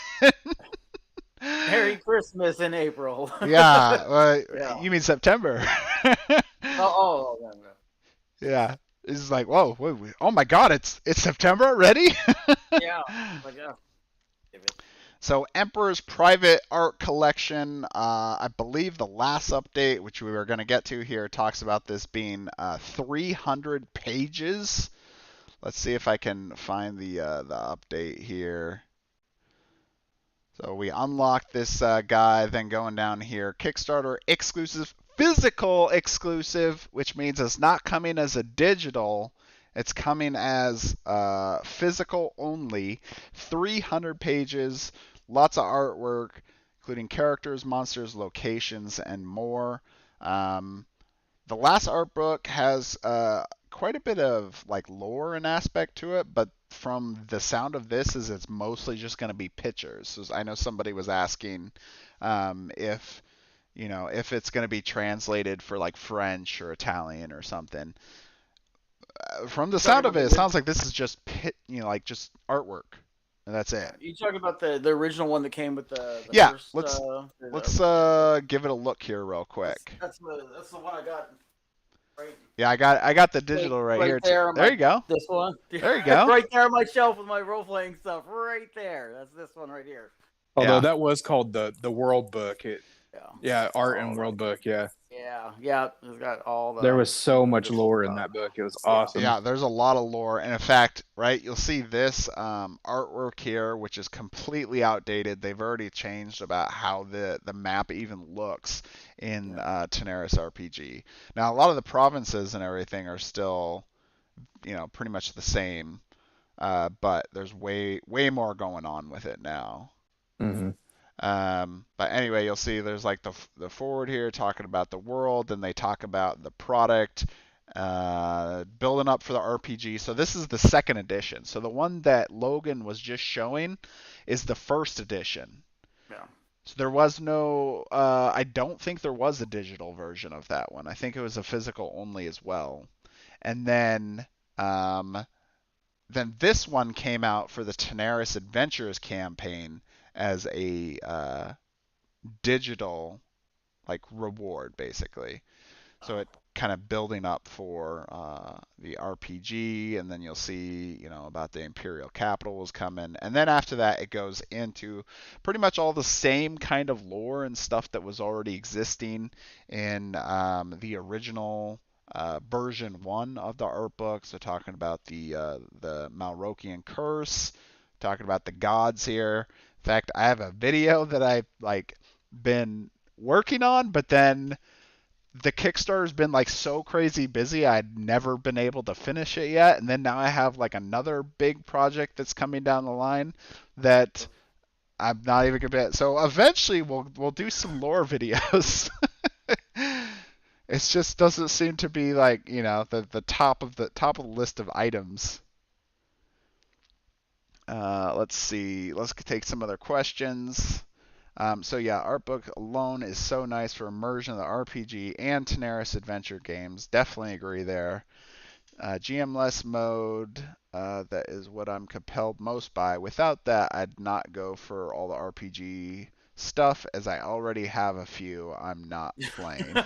Merry Christmas in April. Yeah, Yeah. You mean September? Oh, no. Yeah. He's like, whoa, oh my God, it's September already? Yeah. Like, yeah. Give it. So Emperor's Private Art Collection, I believe the last update, which we were going to get to here, talks about this being 300 pages. Let's see if I can find the update here. So we unlock this guy, then going down here, Kickstarter exclusive, physical exclusive, which means it's not coming as a digital. It's coming as physical only. 300 pages, lots of artwork, including characters, monsters, locations, and more. The last art book has quite a bit of like lore and aspect to it, but from the sound of this, is it's mostly just going to be pictures. So I know somebody was asking if it's going to be translated for like French or Italian or something. From the sound of it, it sounds like this is just like just artwork, and that's it. You talking about the original one that came with the Yeah, first, let's give it a look here real quick. That's the one I got. Right. Yeah, I got the digital right here too. There you go. This one. There you go. Right there on my shelf with my role playing stuff. Right there. That's this one right here. Although that was called the World Book. Yeah. Art and World Book. Yeah. Yeah. It's got all the. There was so much lore in that book. It was awesome. Yeah, there's a lot of lore, and in fact, right, you'll see this artwork here, which is completely outdated. They've already changed about how the map even looks in Tanares RPG. Now, a lot of the provinces and everything are still, pretty much the same, but there's way more going on with it now. Mm-hmm. But anyway, you'll see there's like the forward here talking about the world, then they talk about the product, building up for the RPG. So this is the second edition. So the one that Logan was just showing is the first edition. Yeah. So there was no, I don't think there was a digital version of that one. I think it was a physical only as well. And then this one came out for the Tanares Adventures campaign as a digital like reward basically. So it kind of building up for the RPG, and then you'll see about the Imperial Capital was coming, and then after that it goes into pretty much all the same kind of lore and stuff that was already existing in the original version 1 of the art book. So talking about the Malrokian curse, talking about the gods here. In fact, I have a video that I've been working on, but then the Kickstarter's been so crazy busy, I'd never been able to finish it yet. And then now I have another big project that's coming down the line that I'm not even gonna. So eventually we'll do some lore videos. It just doesn't seem to be the top of the list of items. Let's see. Let's take some other questions. So yeah, art book alone is so nice for immersion of the RPG and Tanares adventure games. Definitely agree there. GM-less mode, that is what I'm compelled most by. Without that, I'd not go for all the RPG stuff, as I already have a few I'm not playing.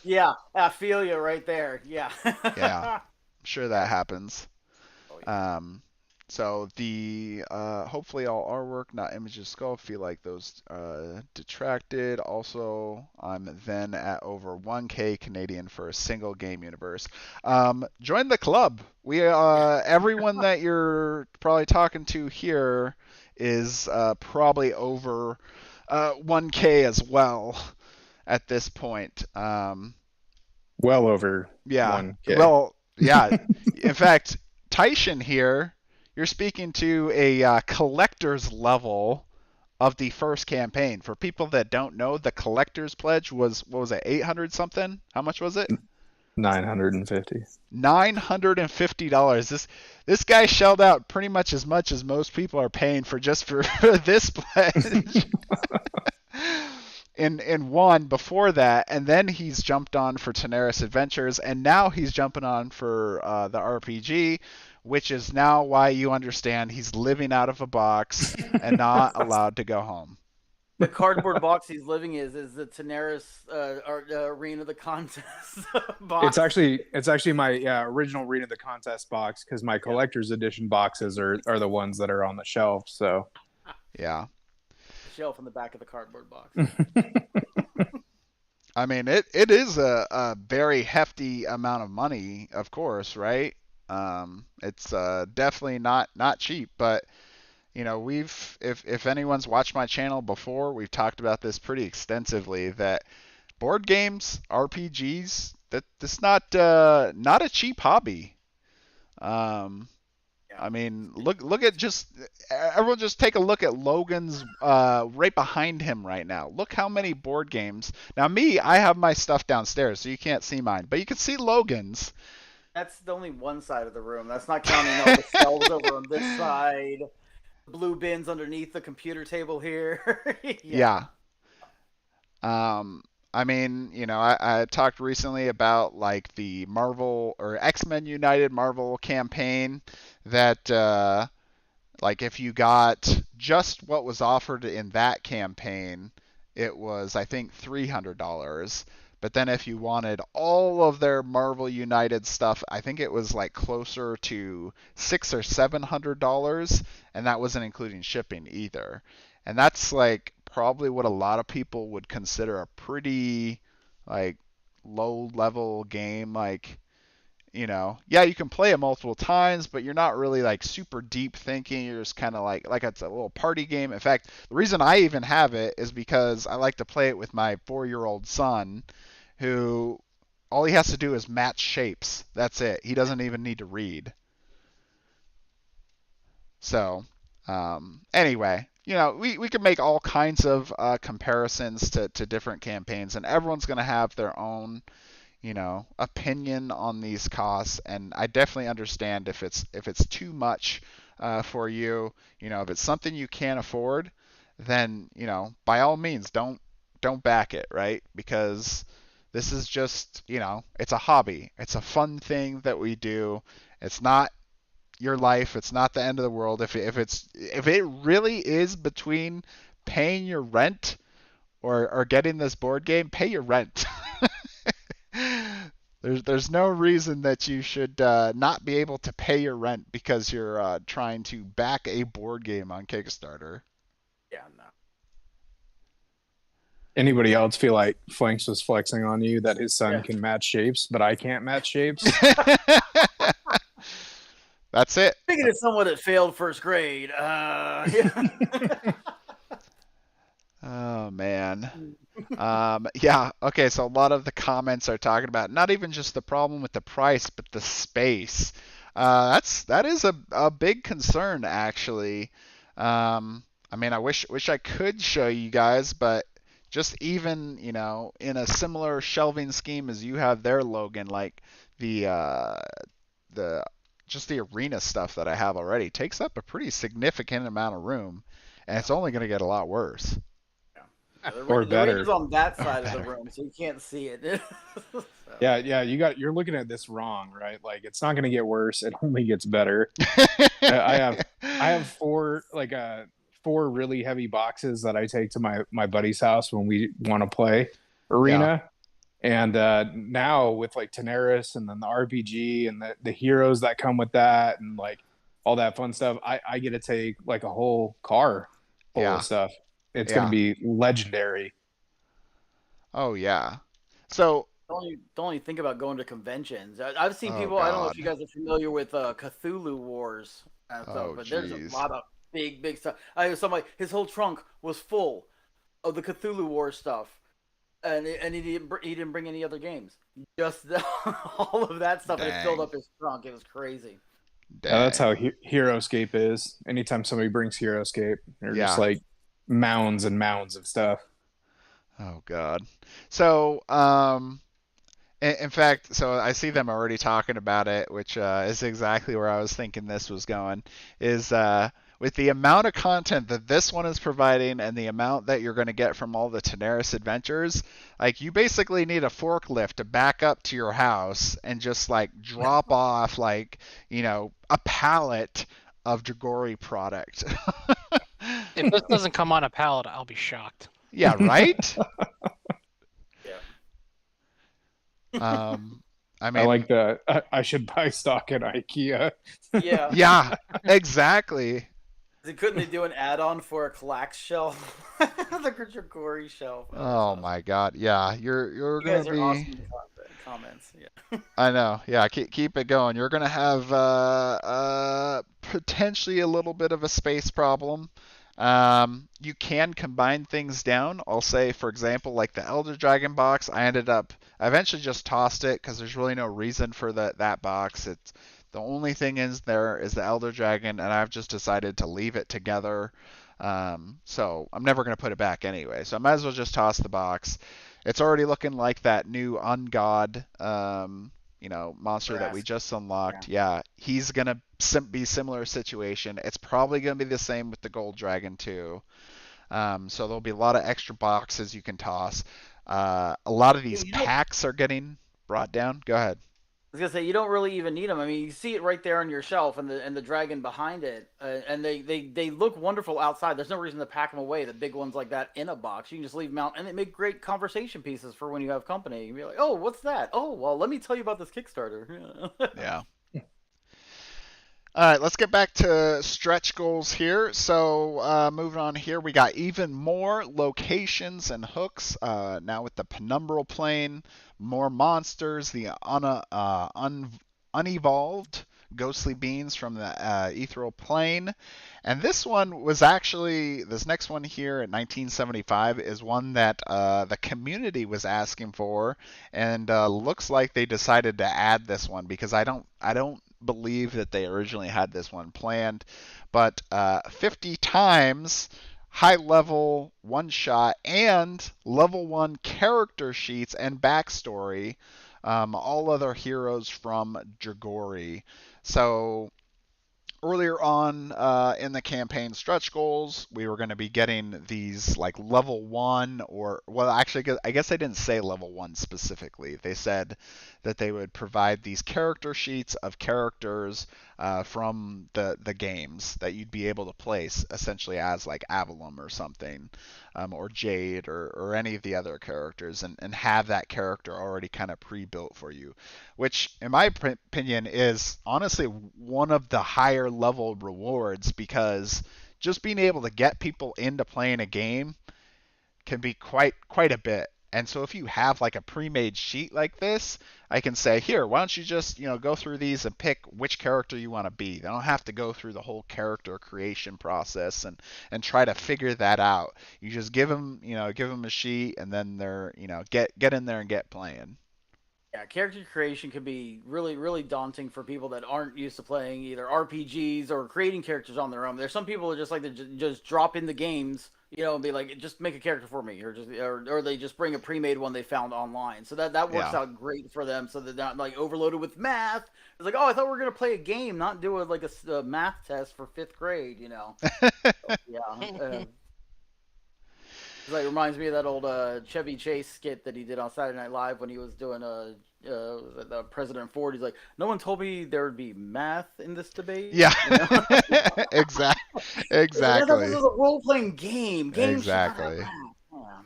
Yeah, I feel you right there. Yeah. Yeah, I'm sure that happens. Oh, yeah. So the hopefully all artwork, not images, skull, feel like those detracted. Also, I'm then at over 1K Canadian for a single game universe. Join the club. We everyone that you're probably talking to here is probably over 1K as well at this point. Well over Yeah. 1K. Well, yeah. In fact, Taishan here, you're speaking to a collector's level of the first campaign. For people that don't know, the collector's pledge was, what was it, 800 something? How much was it? 950. $950. This guy shelled out pretty much as most people are paying for just for this pledge. in one before that, and then he's jumped on for Tanares Adventures, and now he's jumping on for the RPG, which is now why you understand he's living out of a box and not allowed to go home. The cardboard box he's living is the Tanares Arena of the Contest box. It's actually my original Arena of the Contest box, because my collector's edition boxes are the ones that are on the shelf. So yeah. Shelf in the back of the cardboard box. I mean, it is a very hefty amount of money, of course, right? It's definitely not cheap, but you know, if anyone's watched my channel before, we've talked about this pretty extensively, that board games, RPGs, that's not a cheap hobby. I mean, look at everyone just take a look at Logan's right behind him right now. Look how many board games. Now I have my stuff downstairs, so you can't see mine, but you can see Logan's. That's the only one side of the room. That's not counting all the shelves over on this side. Blue bins underneath the computer table here. Yeah. I mean, you know, I talked recently about like the Marvel or X-Men United Marvel campaign that like if you got just what was offered in that campaign, it was I think $300. But then if you wanted all of their Marvel United stuff, I think it was like closer to $600 or $700, and that wasn't including shipping either. And that's like probably what a lot of people would consider a pretty like low level game. Like, you know, yeah, you can play it multiple times, but you're not really like super deep thinking. You're just kind of like it's a little party game. In fact, the reason I even have it is because I like to play it with my 4-year-old son, who all he has to do is match shapes. That's it. He doesn't even need to read. So, anyway, you know, we can make all kinds of comparisons to different campaigns, and everyone's going to have their own, you know, opinion on these costs. And I definitely understand if it's too much for you. You know, if it's something you can't afford, then, you know, by all means, don't back it, right? Because this is just, you know, it's a hobby. It's a fun thing that we do. It's not your life. It's not the end of the world. If it really is between paying your rent or getting this board game, pay your rent. There's no reason that you should not be able to pay your rent because you're trying to back a board game on Kickstarter. Yeah, no. Anybody else feel like Flanks was flexing on you that his son can match shapes, but I can't match shapes? That's it. Speaking of someone that failed first grade, yeah. Oh man. Yeah, okay, so a lot of the comments are talking about not even just the problem with the price, but the space. That is a big concern actually. I mean, I wish I could show you guys, but just even, you know, in a similar shelving scheme as you have there, Logan, like the just the arena stuff that I have already takes up a pretty significant amount of room, and it's only going to get a lot worse. Or better. The on that side of the room, so you can't see it. So. Yeah, you're looking at this wrong, right? Like, it's not going to get worse; it only gets better. I have 4 really heavy boxes that I take to my buddy's house when we want to play Arena. And now with like Tanares and then the RPG and the heroes that come with that and like all that fun stuff, I get to take like a whole car full of stuff. It's going to be legendary. Oh yeah. So Don't only think about going to conventions. I've seen people. God. I don't know if you guys are familiar with Cthulhu Wars and stuff, but there's a lot of big stuff. I know somebody, his whole trunk was full of the Cthulhu Wars stuff, and he didn't bring any other games. Just all of that stuff, and it filled up his trunk. It was crazy. That's how HeroScape is. Anytime somebody brings HeroScape, they're just like mounds and mounds of stuff. Oh God. So in fact, so I see them already talking about it, which is exactly where I was thinking this was going, is with the amount of content that this one is providing and the amount that you're going to get from all the Tanares adventures, like you basically need a forklift to back up to your house and just like drop off like, you know, a pallet of Dragori product. If this doesn't come on a pallet, I'll be shocked. Yeah, right? I mean, I like I should buy stock at IKEA. Yeah. Yeah, exactly. Couldn't they do an add-on for a Klax shelf? The Dragori shelf. Oh my God. Yeah, you're You guys gonna are be awesome in the comments. Yeah. I know. Yeah, keep it going. You're gonna have potentially a little bit of a space problem. You can combine things down. I'll say, for example, like the Elder Dragon box, I eventually just tossed it because there's really no reason for that box. It's the only thing in there is the Elder Dragon, and I've just decided to leave it together. So I'm never gonna put it back anyway. So I might as well just toss the box. It's already looking like that new Ungod, monster that we just unlocked. Yeah, he's gonna be similar situation. It's probably gonna be the same with the Gold Dragon too. So there'll be a lot of extra boxes you can toss. A lot of these packs are getting brought down. Go ahead. I was gonna say you don't really even need them. I mean, you see it right there on your shelf, and the dragon behind it, and they look wonderful outside. There's no reason to pack them away. The big ones like that in a box, you can just leave them out, and they make great conversation pieces for when you have company. You'd be like, oh, what's that? Oh, well, let me tell you about this Kickstarter. Yeah. All right, let's get back to stretch goals here. So moving on here, we got even more locations and hooks. Now with the penumbral plane, more monsters, the unevolved ghostly beings from the ethereal plane. And this one was actually, this next one here at 1975 is one that the community was asking for, and looks like they decided to add this one because I don't believe that they originally had this one planned, but 50 times high level one shot and level 1 character sheets and backstory, all other heroes from Dragori. So earlier on in the campaign stretch goals, we were going to be getting these like level 1 actually, I guess they didn't say level 1 specifically. They said that they would provide these character sheets of characters from the games that you'd be able to place essentially as like Avalon or something, or Jade or any of the other characters, and have that character already kind of pre-built for you, which in my opinion is honestly one of the higher level rewards, because just being able to get people into playing a game can be quite a bit. And so if you have like a pre-made sheet like this, I can say, here, why don't you just, go through these and pick which character you want to be. They don't have to go through the whole character creation process and try to figure that out. You just give them a sheet, and then they're, get in there and get playing. Yeah, character creation can be really, really daunting for people that aren't used to playing either RPGs or creating characters on their own. There's some people that just like to just drop in the games, and be like, just make a character for me, or they just bring a pre-made one they found online. So that works out great for them, so they're not like overloaded with math. It's like, oh, I thought we were gonna play a game, not do a math test for 5th grade, Yeah. It's like reminds me of that old Chevy Chase skit that he did on Saturday Night Live when he was doing the President Ford. He's like, no one told me there would be math in this debate. Yeah. You know? I thought this Exactly. was a role playing game. Games should not have Exactly. math.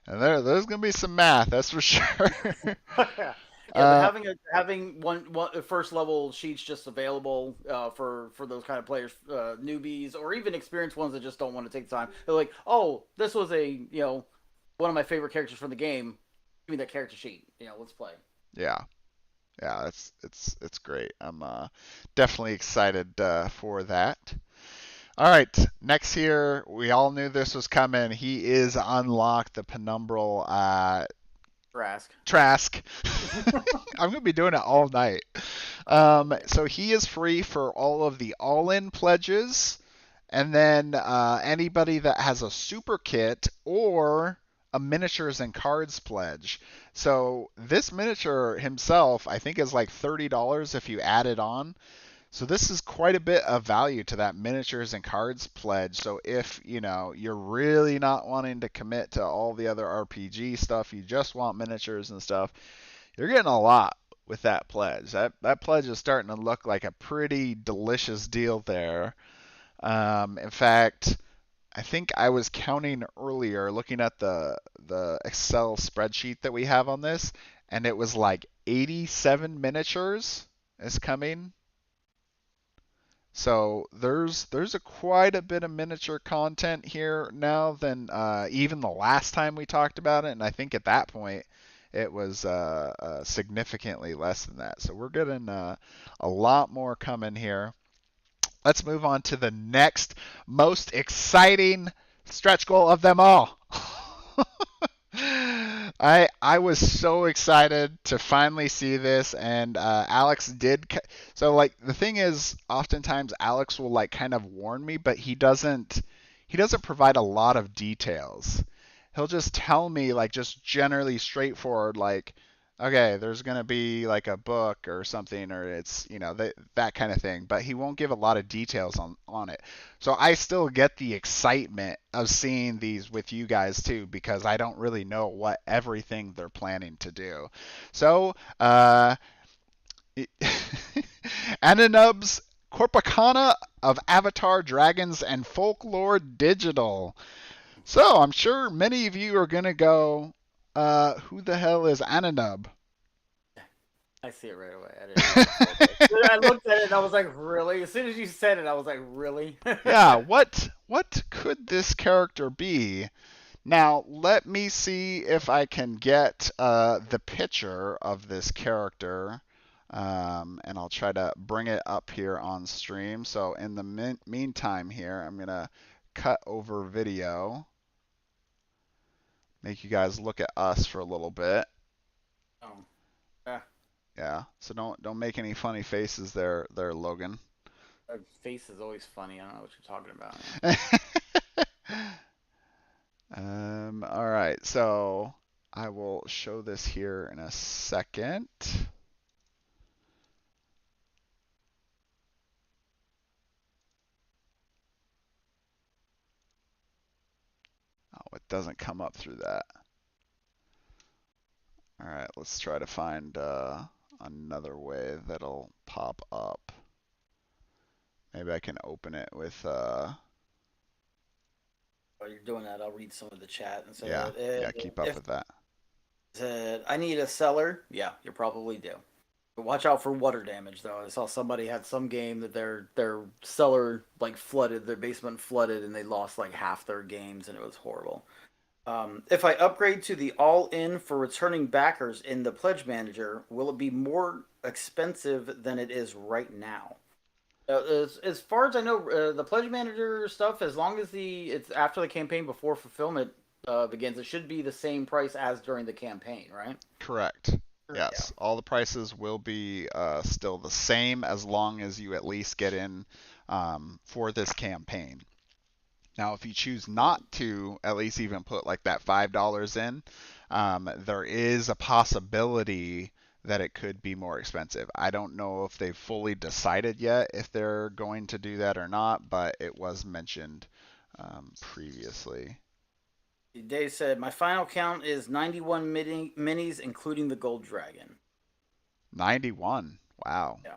And there's gonna be some math, that's for sure. Yeah. Yeah, but having one first level sheets just available for those kind of players, newbies or even experienced ones that just don't want to take the time. They're like, oh, this was one of my favorite characters from the game. Give me that character sheet. Let's play. Yeah. Yeah, it's great. I'm definitely excited for that. All right, next here, we all knew this was coming. He is unlocked the penumbral Trask. I'm going to be doing it all night. So he is free for all of the all-in pledges, and then anybody that has a super kit or a miniatures and cards pledge. So this miniature himself, I think, is like $30 if you add it on. So this is quite a bit of value to that miniatures and cards pledge. So if, you're really not wanting to commit to all the other RPG stuff, you just want miniatures and stuff, you're getting a lot with that pledge. That pledge is starting to look like a pretty delicious deal there. In fact, I think I was counting earlier, looking at the Excel spreadsheet that we have on this, and it was like 87 miniatures is coming. So there's quite a bit of miniature content here now than even the last time we talked about it, and I think at that point it was significantly less than that. So we're getting a lot more coming here. Let's move on to the next most exciting stretch goal of them all. I was so excited to finally see this, and Alex did. So like the thing is, oftentimes Alex will like kind of warn me, but he doesn't provide a lot of details. He'll just tell me like just generally straightforward like, okay, there's gonna be like a book or something, or it's that kind of thing, but he won't give a lot of details on it. So I still get the excitement of seeing these with you guys too, because I don't really know what everything they're planning to do. So Ananub's Corpacana of Avatar, Dragons, and Folklore Digital. So I'm sure many of you are gonna go, who the hell is Ananub? I see it right away. I looked at it and I was like, really? As soon as you said it, I was like, really? Yeah, what could this character be? Now, let me see if I can get the picture of this character, and I'll try to bring it up here on stream. So in the meantime here, I'm going to cut over video, make you guys look at us for a little bit. Oh. Yeah. Yeah, so don't make any funny faces there, Logan. That face is always funny. I don't know what you're talking about. All right, so I will show this here in a second. Oh, it doesn't come up through that. All right, let's try to find another way that'll pop up. Maybe I can open it with. While you're doing that, I'll read some of the chat and say, yeah, keep up with that. I need a cellar. Yeah, you probably do. But watch out for water damage, though. I saw somebody had some game that their cellar like flooded, their basement flooded, and they lost like half their games, and it was horrible. If I upgrade to the all-in for returning backers in the Pledge Manager, will it be more expensive than it is right now? As far as I know, the Pledge Manager stuff, as long as it's after the campaign before fulfillment begins, it should be the same price as during the campaign, right? Correct. Yes, all the prices will be still the same as long as you at least get in for this campaign. Now, if you choose not to at least even put like that $5 in, there is a possibility that it could be more expensive. I don't know if they've fully decided yet if they're going to do that or not, but it was mentioned previously. Dave said, my final count is 91 minis, including the gold dragon. 91. Wow. Yeah.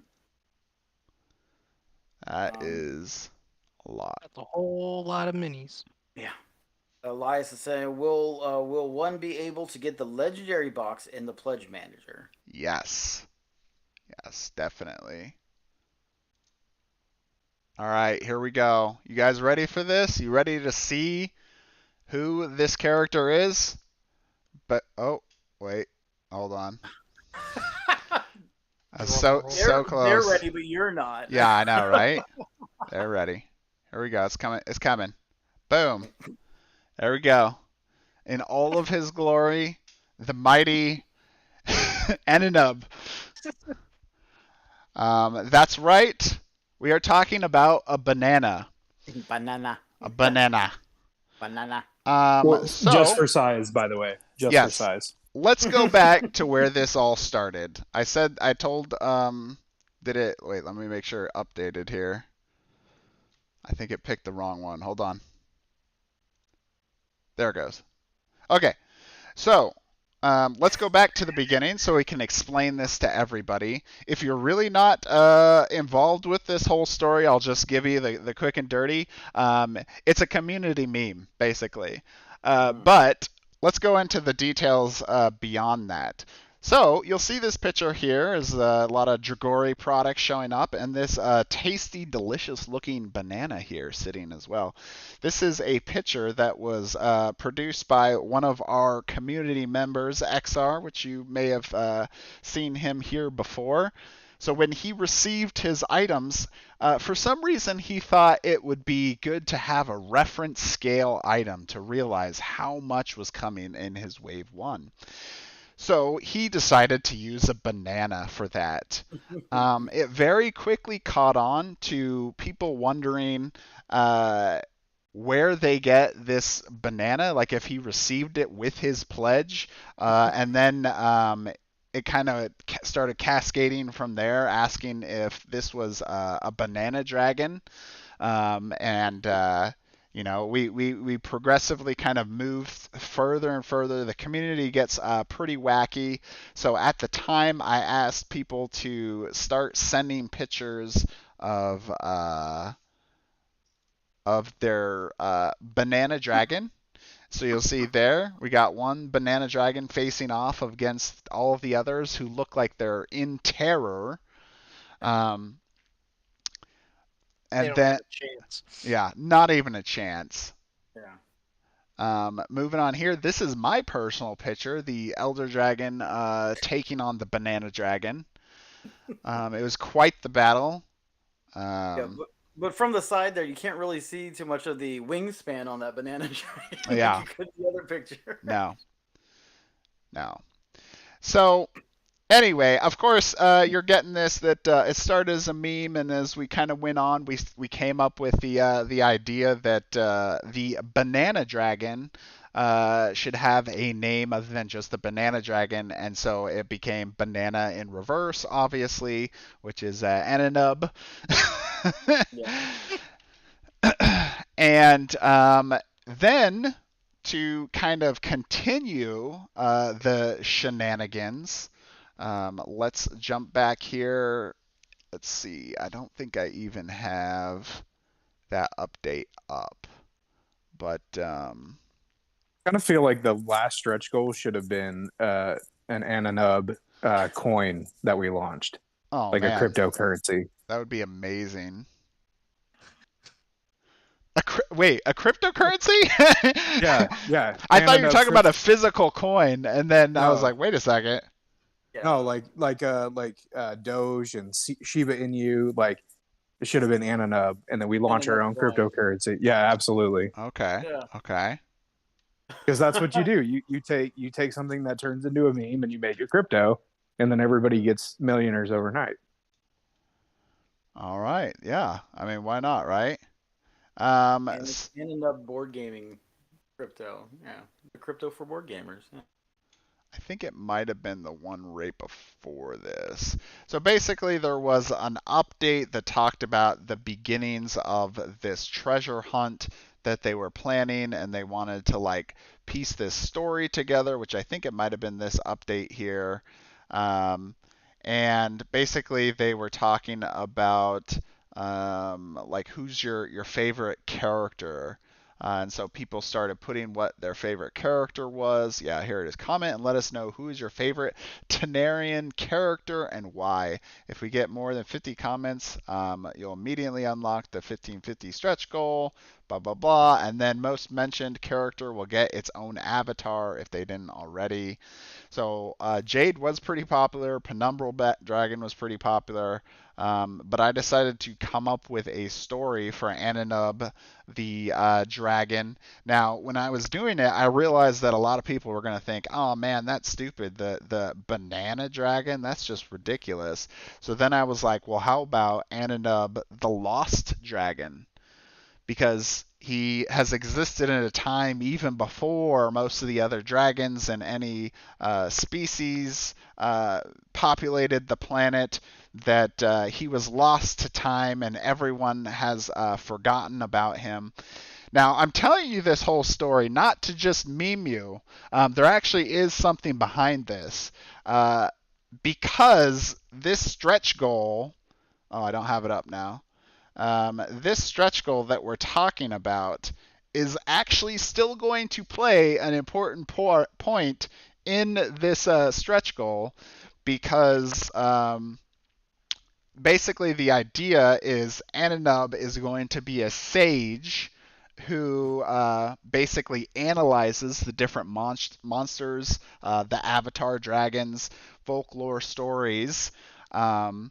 That is a lot. That's a whole lot of minis. Yeah. Elias is saying, will one be able to get the legendary box in the pledge manager? Yes. Yes, definitely. All right, here we go. You guys ready for this? You ready to see who this character is? But oh, wait. Hold on. So close. They're ready, but you're not. Yeah, I know, right? They're ready. Here we go. It's coming. It's coming. Boom. There we go. In all of his glory, the mighty Ananub. That's right. We are talking about a banana. Banana. A banana. Banana. So, just for size, by the way. Just Yes. for size. let's go back to where this all started. Wait, let me make sure it updated here. I think it picked the wrong one. Hold on. There it goes. Okay. So, let's go back to the beginning so we can explain this to everybody. If you're really not involved with this whole story, I'll just give you the quick and dirty. It's a community meme, basically. But let's go into the details beyond that. So you'll see this picture here is a lot of Dragori products showing up, and this tasty, delicious-looking banana here sitting as well. This is a picture that was produced by one of our community members, XR, which you may have seen him here before. So when he received his items, for some reason he thought it would be good to have a reference scale item to realize how much was coming in his Wave 1. So he decided to use a banana for that. It very quickly caught on to people wondering where they get this banana, like if he received it with his pledge, and then it kind of started cascading from there, asking if this was a banana dragon, we progressively kind of move further and further. The community gets pretty wacky. So at the time, I asked people to start sending pictures of their banana dragon. So you'll see there, we got one banana dragon facing off against all of the others who look like they're in terror. They And don't have then, a chance. yeah, not even a chance. Yeah. Moving on here, this is my personal picture, the Elder Dragon taking on the Banana Dragon. It was quite the battle. Yeah, but from the side there, you can't really see too much of the wingspan on that banana dragon. Yeah. Like you could the other picture. No. So, anyway, of course, you're getting this that it started as a meme, and as we kind of went on, we came up with the idea that the Banana Dragon should have a name other than just the Banana Dragon, and so it became Banana in reverse, obviously, which is Ananub. And then to kind of continue the shenanigans, let's jump back here. Let's see. I don't think I even have that update up, but kind of feel like the last stretch goal should have been an Ananub coin that we launched, oh like man, a cryptocurrency. that would be amazing. Wait, a cryptocurrency? Yeah. I thought you were Ananub talking about a physical coin, and then I was No. like, wait a second. Yeah. No, like Doge and Shiba Inu, like it should have been Ananub, and then we launch our Ananub own coin. cryptocurrency. Yeah, absolutely. Okay. Yeah. Okay. Because that's what you do. You take something that turns into a meme and you make it crypto, and then everybody gets millionaires overnight. All right. Yeah. I mean, why not, right? And it's Ananub board gaming crypto. Yeah. The crypto for board gamers. Yeah. I think it might have been the one right before this. So basically, there was an update that talked about the beginnings of this treasure hunt that they were planning, and they wanted to like piece this story together, which I think it might have been this update here. And basically they were talking about like who's your favorite character. And so people started putting what their favorite character was. Yeah, here it is. Comment and let us know who is your favorite Tanarian character and why. If we get more than 50 comments, you'll immediately unlock the 1550 stretch goal, blah, blah, blah. And then most mentioned character will get its own avatar if they didn't already. So Jade was pretty popular. Penumbral Dragon was pretty popular. But I decided to come up with a story for Ananub, the dragon. Now, when I was doing it, I realized that a lot of people were going to think, oh man, that's stupid. The banana dragon, that's just ridiculous. So then I was like, well, how about Ananub, the lost dragon? Because he has existed in a time even before most of the other dragons and any species populated the planet, that he was lost to time and everyone has forgotten about him. Now, I'm telling you this whole story not to just meme you. There actually is something behind this. Because this stretch goal, oh, I don't have it up now. This stretch goal that we're talking about is actually still going to play an important point in this stretch goal, because basically the idea is Ananub is going to be a sage who basically analyzes the different monsters, the avatar dragons, folklore stories, and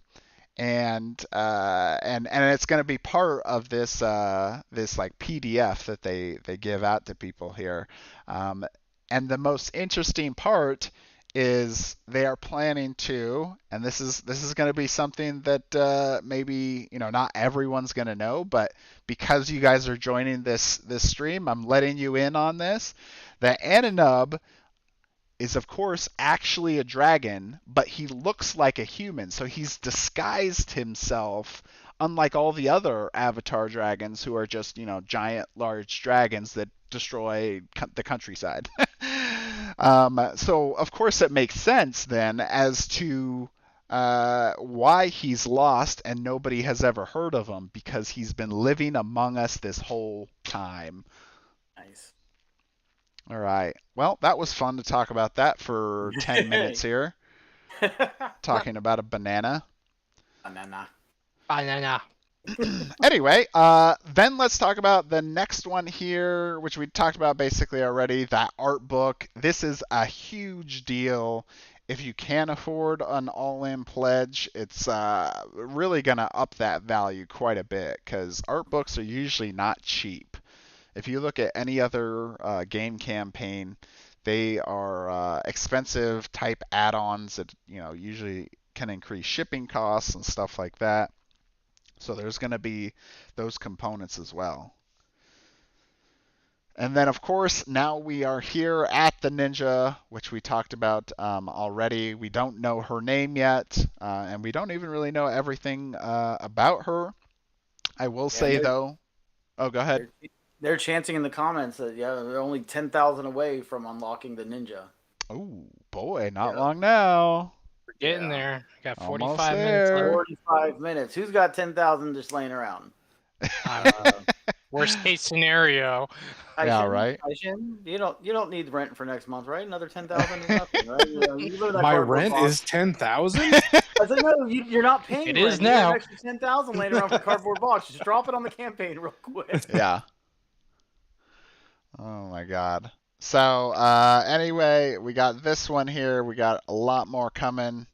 it's going to be part of this this like PDF that they give out to people here. And the most interesting part is they are planning to, and this is going to be something that maybe not everyone's going to know, but because you guys are joining this stream, I'm letting you in on this. That Ananub is of course actually a dragon, but he looks like a human, so he's disguised himself, unlike all the other avatar dragons who are just giant large dragons that destroy the countryside. So of course it makes sense then as to why he's lost and nobody has ever heard of him, because he's been living among us this whole time. Nice. All right. Well, that was fun to talk about that for 10 minutes here. Talking about a banana. Banana. Anyway, then let's talk about the next one here, which we talked about basically already, that art book. This is a huge deal. If you can afford an all-in pledge, it's really going to up that value quite a bit, because art books are usually not cheap. If you look at any other game campaign, they are expensive type add-ons that usually can increase shipping costs and stuff like that. So there's going to be those components as well. And then, of course, now we are here at the ninja, which we talked about already. We don't know her name yet, and we don't even really know everything about her. I will say, though... Oh, go ahead. They're chanting in the comments that, they're only 10,000 away from unlocking the ninja. Oh, boy, not long now. We're getting there. Got 45 Almost minutes there. left. 45 minutes. Who's got 10,000 just laying around? Worst case scenario. Yeah, right. You don't need rent for next month, right? Another 10,000 is nothing, right? You live in that My cardboard rent box. is 10,000. I said, no, you're not paying It rent. is You have now. an extra 10,000 laying around for cardboard box. Just drop it on the campaign real quick. Yeah. Oh my God. So anyway, we got this one here. We got a lot more coming.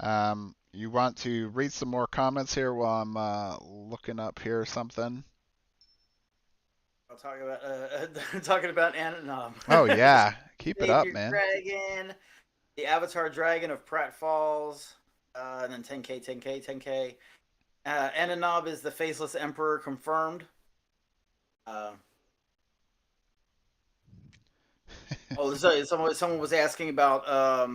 You want to read some more comments here while I'm looking up here something? I'll talk about talking about Ananub. Oh yeah, keep it up, Savior man. Dragon, the Avatar Dragon of Pratt Falls, and then 10K. Ananub is the Faceless Emperor confirmed. Someone was asking about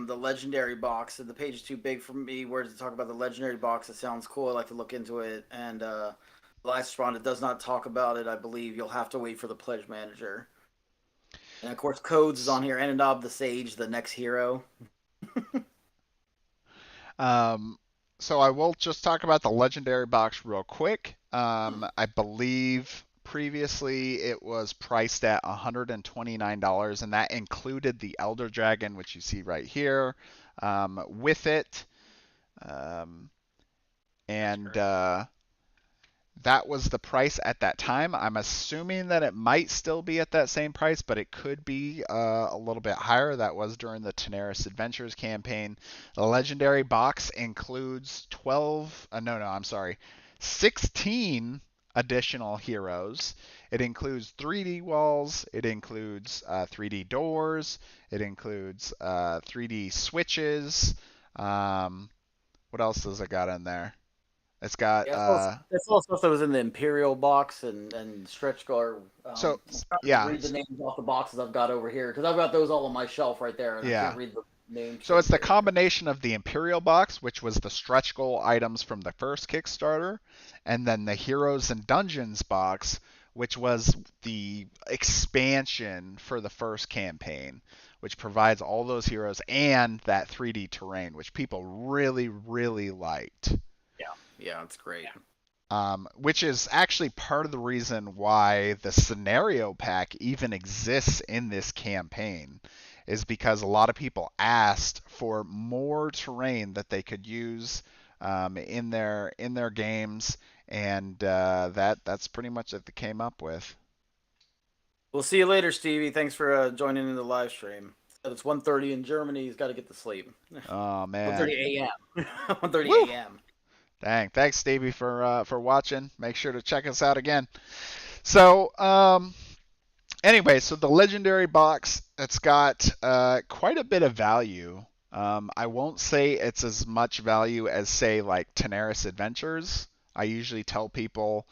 the legendary box. The page is too big for me. Where to talk about the legendary box? It sounds cool. I like to look into it. And last responded does not talk about it. I believe you'll have to wait for the pledge manager. And of course, Codes is on here. Ananob the Sage, the next hero. So I will just talk about the legendary box real quick. I believe previously it was priced at $129, and that included the Elder Dragon, which you see right here, with it. And that was the price at that time. I'm assuming that it might still be at that same price, but it could be a little bit higher. That was during the Tanares Adventures campaign. The legendary box includes 16 additional heroes. It includes 3D walls. It includes 3D doors. It includes 3D switches. What else does it got in there? It's got it's all stuff that was in the Imperial box and stretch goal. So yeah, read the names off the boxes I've got over here because I've got those all on my shelf right there, and I can't read the names. So it's the combination of the Imperial box, which was the stretch goal items from the first Kickstarter, and then the Heroes and Dungeons box, which was the expansion for the first campaign, which provides all those heroes and that 3D terrain, which people really, really liked. Yeah, it's great. Which is actually part of the reason why the scenario pack even exists in this campaign, is because a lot of people asked for more terrain that they could use in their games, and that's pretty much what they came up with. We'll see you later, Stevie. Thanks for joining in the live stream. It's 1:30 in Germany. He's got to get to sleep. Oh man. 1:30 a.m. 1:30 a.m. Dang, thanks Stevie for watching. Make sure to check us out again. So anyway, so the legendary box, it's got quite a bit of value. I won't say it's as much value as say like Tanares Adventures. I usually tell people,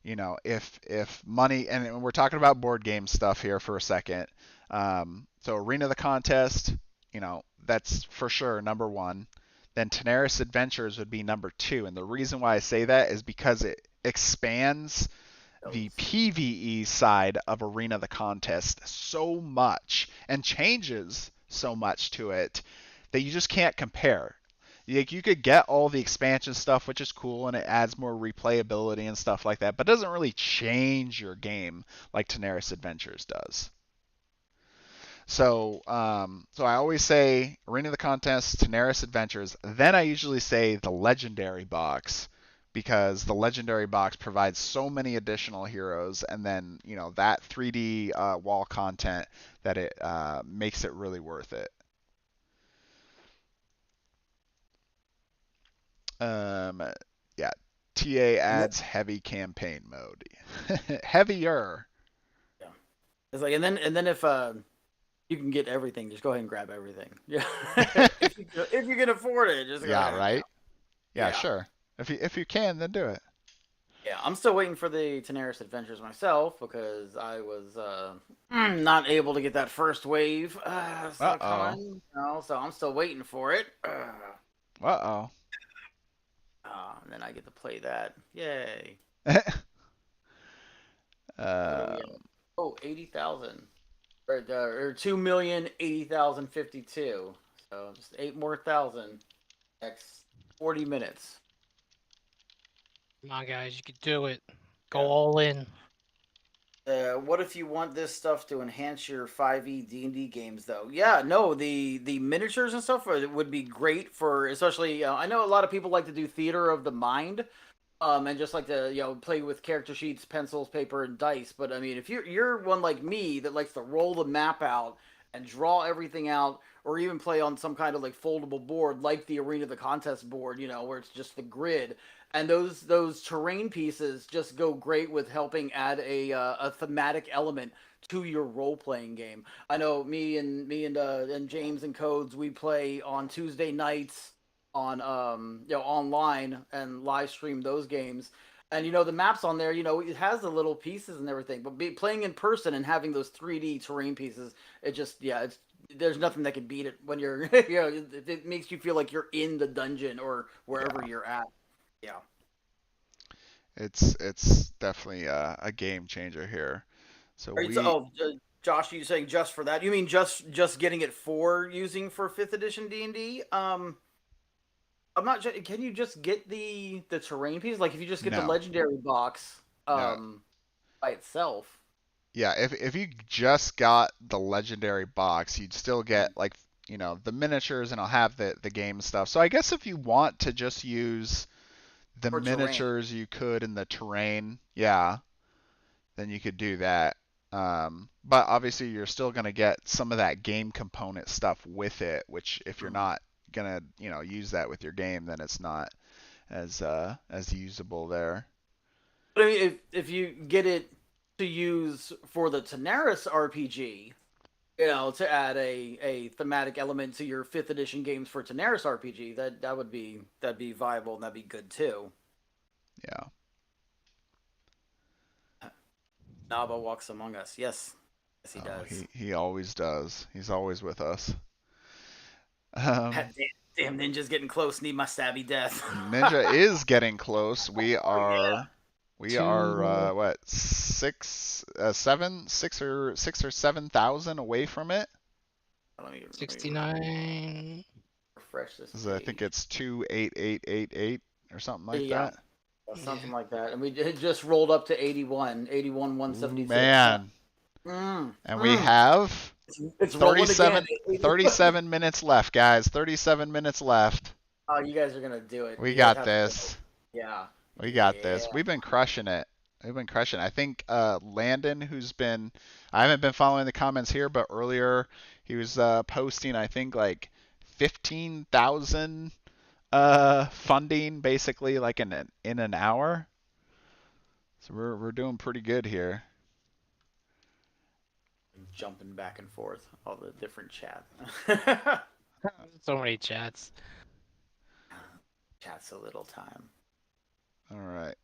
you know, if money, and we're talking about board game stuff here for a second. So Arena of the Contest, you know, that's for sure number one. Then Tanares Adventures would be number 2. And the reason why I say that is because it expands the PvE side of Arena of the Contest so much and changes so much to it that you just can't compare. Like, you could get all the expansion stuff, which is cool, and it adds more replayability and stuff like that, but it doesn't really change your game like Tanares Adventures does. So I always say Arena of the Contest, Tanares Adventures. Then I usually say the Legendary box, because the Legendary box provides so many additional heroes, and then, you know, that 3D wall content that it makes it really worth it. Yeah, TA adds heavy campaign mode. Heavier. Yeah. It's like, and then if you can get everything, just go ahead and grab everything. Yeah. if you can afford it, just go ahead. Right? Yeah, sure. If you can, then do it. Yeah, I'm still waiting for the Tanares Adventures myself because I was not able to get that first wave. So I'm still waiting for it. And then I get to play that. Yay. 80,000. Or 2,080,052. So just 8 more thousand. Next 40 minutes. Come on, guys, you can do it. Go all in. What if you want this stuff to enhance your 5e D&D games, though? Yeah, no, the miniatures and stuff would be great for, especially, I know a lot of people like to do theater of the mind, and just like to, you know, play with character sheets, pencils, paper, and dice. But I mean, if you're one like me that likes to roll the map out and draw everything out, or even play on some kind of like foldable board, like the Arena of the Contest board, you know, where it's just the grid. And those terrain pieces just go great with helping add a thematic element to your role playing game. I know me and James and Codes, we play on Tuesday nights on you know, online and live stream those games. And you know, the maps on there, you know, it has the little pieces and everything. But playing in person and having those 3D terrain pieces, it just there's nothing that can beat it when you're you know, it makes you feel like you're in the dungeon or wherever you're at. Yeah. It's definitely a game changer here. So Josh, you saying just for that? You mean just getting it for using for 5th edition D&D? I'm not. Can you just get the terrain piece? Like if you just get the No. legendary box, No. by itself. Yeah, if you just got the legendary box, you'd still get like the miniatures and I'll have the game stuff. So I guess if you want to just use the For terrain. miniatures you could in the terrain, yeah, then you could do that. But obviously you're still gonna get some of that game component stuff with it, which if you're not gonna use that with your game, then it's not as usable there. But I mean, if you get it to use for the Tanares RPG, to add a thematic element to your 5th edition games for Tanares RPG, that'd be viable and that'd be good too. Yeah. Naba walks among us. Yes, he does. He always does. He's always with us. Damn ninja's getting close. Need my stabby death. Ninja is getting close. We are. We Two- are what 6 or 7,000 away from it. Let me 69. refresh this. I think page. it's 28888 or something like Yeah. that. Something like that. And we just rolled up to 81 176. Man. And we have It's rolling 37 minutes left, guys. 37 minutes left. Oh, you guys are going to do it. We You got guys have this. Yeah. We got this. We've been crushing it. I think Landon, I haven't been following the comments here, but earlier he was posting, I think, like 15,000 funding basically like in an hour. So we're doing pretty good here. Jumping back and forth, all the different chat. So many chats. Chat's a little time. All right.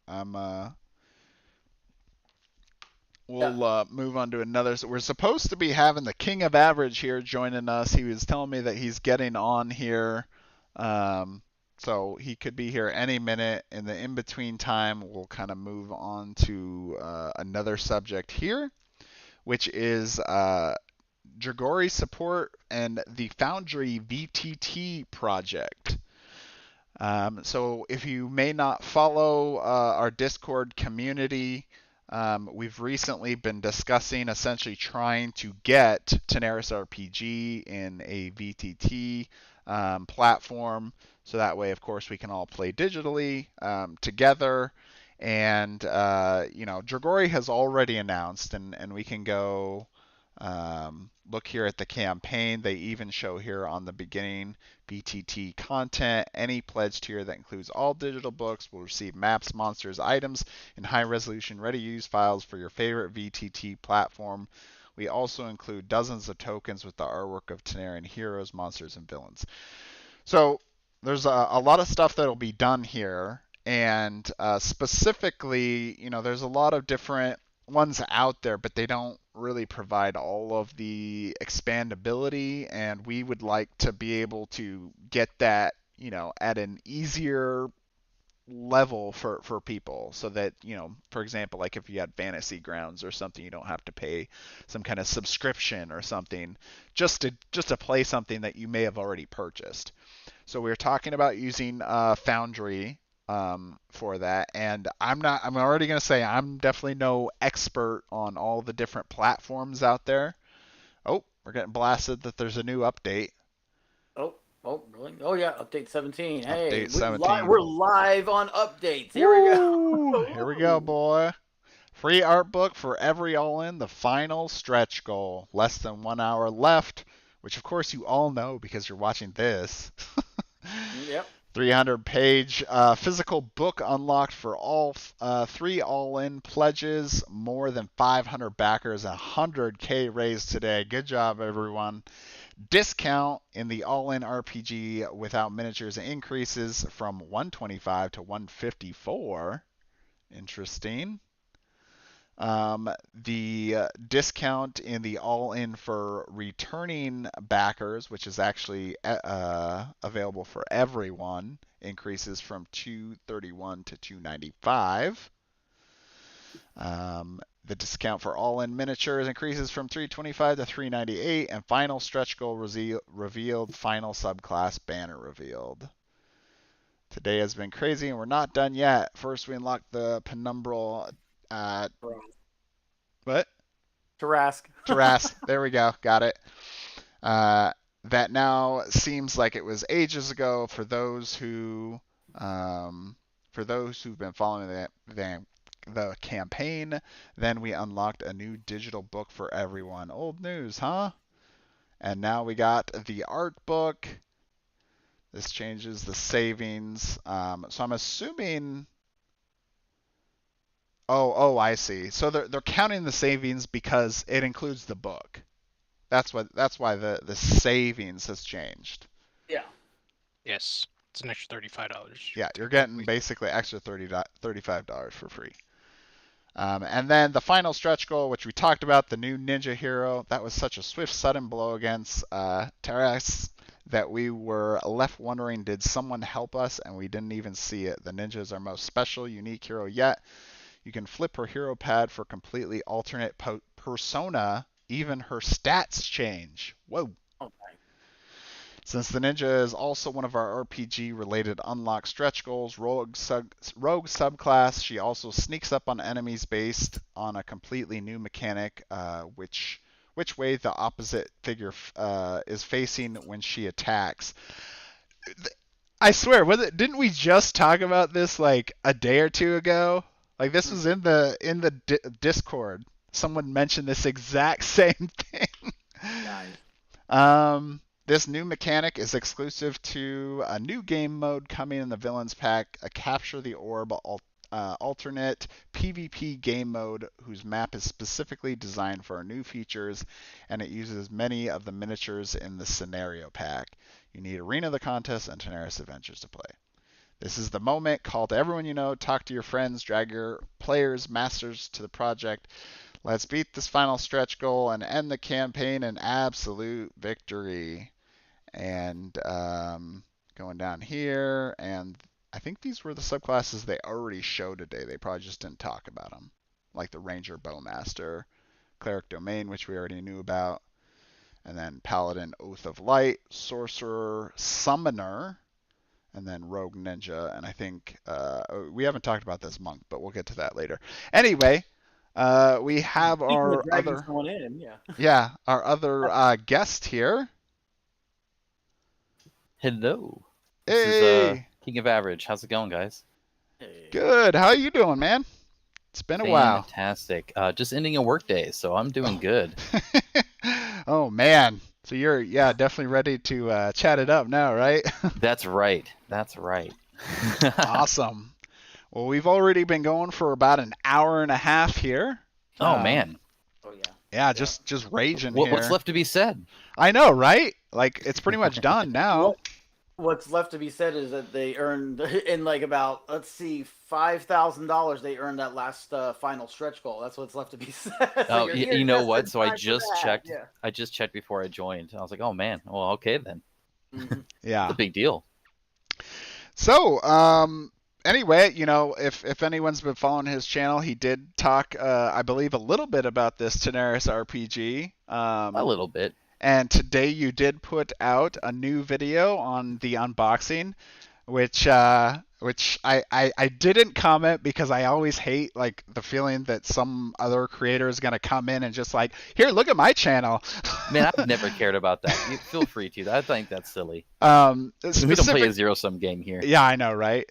We'll move on to another. So we're supposed to be having the King of Average here joining us. He was telling me that he's getting on here. So he could be here any minute. In the in-between time, we'll kind of move on to another subject here, which is Dragori support and the Foundry VTT project. So if you may not follow our Discord community, we've recently been discussing essentially trying to get Tanares RPG in a VTT platform. So that way, of course, we can all play digitally together. And, Dragori has already announced, and we can go look here at the campaign. They even show here on the beginning VTT content. Any pledge tier that includes all digital books will receive maps, monsters, items, and high-resolution ready-to-use files for your favorite VTT platform. We also include dozens of tokens with the artwork of Tanarian heroes, monsters, and villains. So there's a lot of stuff that'll be done here, and specifically, there's a lot of different ones out there, but they don't really provide all of the expandability, and we would like to be able to get that, at an easier level for people, so that, for example, like if you had Fantasy Grounds or something, you don't have to pay some kind of subscription or something just to play something that you may have already purchased. So we're talking about using Foundry for that, and I'm already going to say I'm definitely no expert on all the different platforms out there. Oh, we're getting blasted that there's a new update. Oh, really? Oh, yeah, update 17. Hey, Update 17. We're live on updates. Here we go. Here we go, boy. Free art book for every all-in, the final stretch goal. Less than 1 hour left, which of course you all know because you're watching this. Yep. 300-page physical book unlocked for all 3 all-in pledges. More than 500 backers, 100K raised today. Good job, everyone. Discount in the all-in RPG without miniatures increases from 125 to 154. Interesting. The discount in the all-in for returning backers, which is actually available for everyone, increases from 231 to 295. The discount for all-in miniatures increases from $325 to $398, and final stretch goal revealed. Final subclass banner revealed. Today has been crazy, and we're not done yet. First, we unlocked the penumbral. What? Tarask. There we go. Got it. That now seems like it was ages ago for those who've been following the campaign. Then we unlocked a new digital book for everyone. Old news, huh? And now we got the art book. This changes the savings. So I'm assuming. Oh, I see. So they're counting the savings because it includes the book. That's why the savings has changed. Yeah. Yes, it's an extra $35. Yeah, you're getting basically extra $35 for free. And then the final stretch goal, which we talked about, the new ninja hero. That was such a swift, sudden blow against Tanares that we were left wondering, did someone help us? And we didn't even see it. The ninja is our most special, unique hero yet. You can flip her hero pad for completely alternate persona. Even her stats change. Whoa. Okay. Since the ninja is also one of our RPG-related unlock stretch goals, rogue subclass, she also sneaks up on enemies based on a completely new mechanic, which way the opposite figure is facing when she attacks. I swear, didn't we just talk about this like a day or two ago? Like this was in the Discord. Someone mentioned this exact same thing. Nice. This new mechanic is exclusive to a new game mode coming in the Villains Pack, a Capture the Orb alternate PvP game mode whose map is specifically designed for our new features, and it uses many of the miniatures in the Scenario Pack. You need Arena of the Contest and Tanares Adventures to play. This is the moment. Call to everyone you know, talk to your friends, drag your players, masters to the project. Let's beat this final stretch goal and end the campaign in absolute victory. And going down here, and I think these were the subclasses they already showed today. They probably just didn't talk about them, like the Ranger Bowmaster, Cleric Domain, which we already knew about, and then Paladin Oath of Light, Sorcerer Summoner, and then Rogue Ninja. And I think we haven't talked about this Monk, but we'll get to that later. Anyway. We have our other our other guest here. Hello. Hey. This is King of Average. How's it going, guys? Hey. Good. How you doing, man? It's been a while. Fantastic. Just ending a work day, so I'm doing good. Oh man. So you're definitely ready to chat it up now, right? That's right. Awesome. Well, we've already been going for about an hour and a half here. Oh man. Oh yeah. Yeah, just raging here. What's left to be said? I know, right? Like it's pretty much done now. What's left to be said is that they earned in like about $5,000. They earned that last final stretch goal. That's what's left to be said. Oh, you know what? So I invested just time for that. checked. Yeah. I just checked before I joined. I was like, oh man. Well, okay then. Mhm. Yeah. It's a big deal. So, anyway, if anyone's been following his channel, he did talk, I believe, a little bit about this Tanares RPG. A little bit. And today you did put out a new video on the unboxing, which I didn't comment because I always hate like the feeling that some other creator is gonna come in and just like, here, look at my channel. Man, I've never cared about that. You feel free to. I think that's silly. We don't play a zero-sum game here. Yeah, I know, right?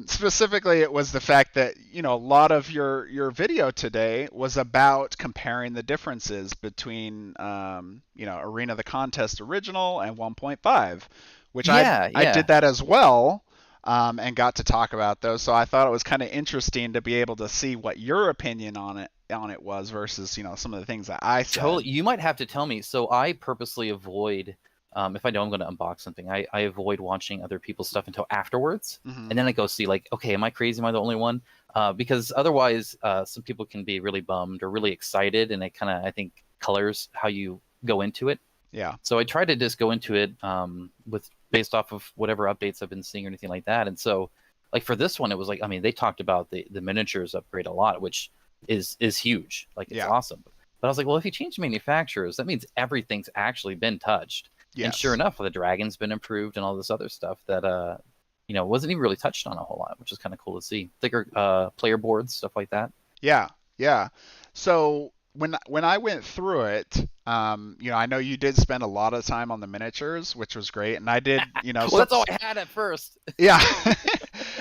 Specifically, it was the fact that a lot of your video today was about comparing the differences between Arena of the Contest original and 1.5, which I did that as well. And got to talk about those. So I thought it was kind of interesting to be able to see what your opinion on it was versus some of the things that I said. Totally. You might have to tell me. So I purposely avoid, if I know I'm going to unbox something, I avoid watching other people's stuff until afterwards, and then I go see like, okay, am I crazy? Am I the only one? Because otherwise, some people can be really bummed or really excited, and it kind of, I think, colors how you go into it. Yeah. So I try to just go into it based off of whatever updates I've been seeing or anything like that. And so, like for this one, it was like, I mean, they talked about the miniatures upgrade a lot, which is huge. Like it's Yeah. awesome. But I was like, well, if you change manufacturers, that means everything's actually been touched. Yes. And sure enough, the dragon's been improved and all this other stuff that wasn't even really touched on a whole lot, which is kind of cool to see. Thicker player boards, stuff like that. Yeah, yeah. So when I went through it, I know you did spend a lot of time on the miniatures, which was great, and I did, Well, that's all I had at first. Yeah.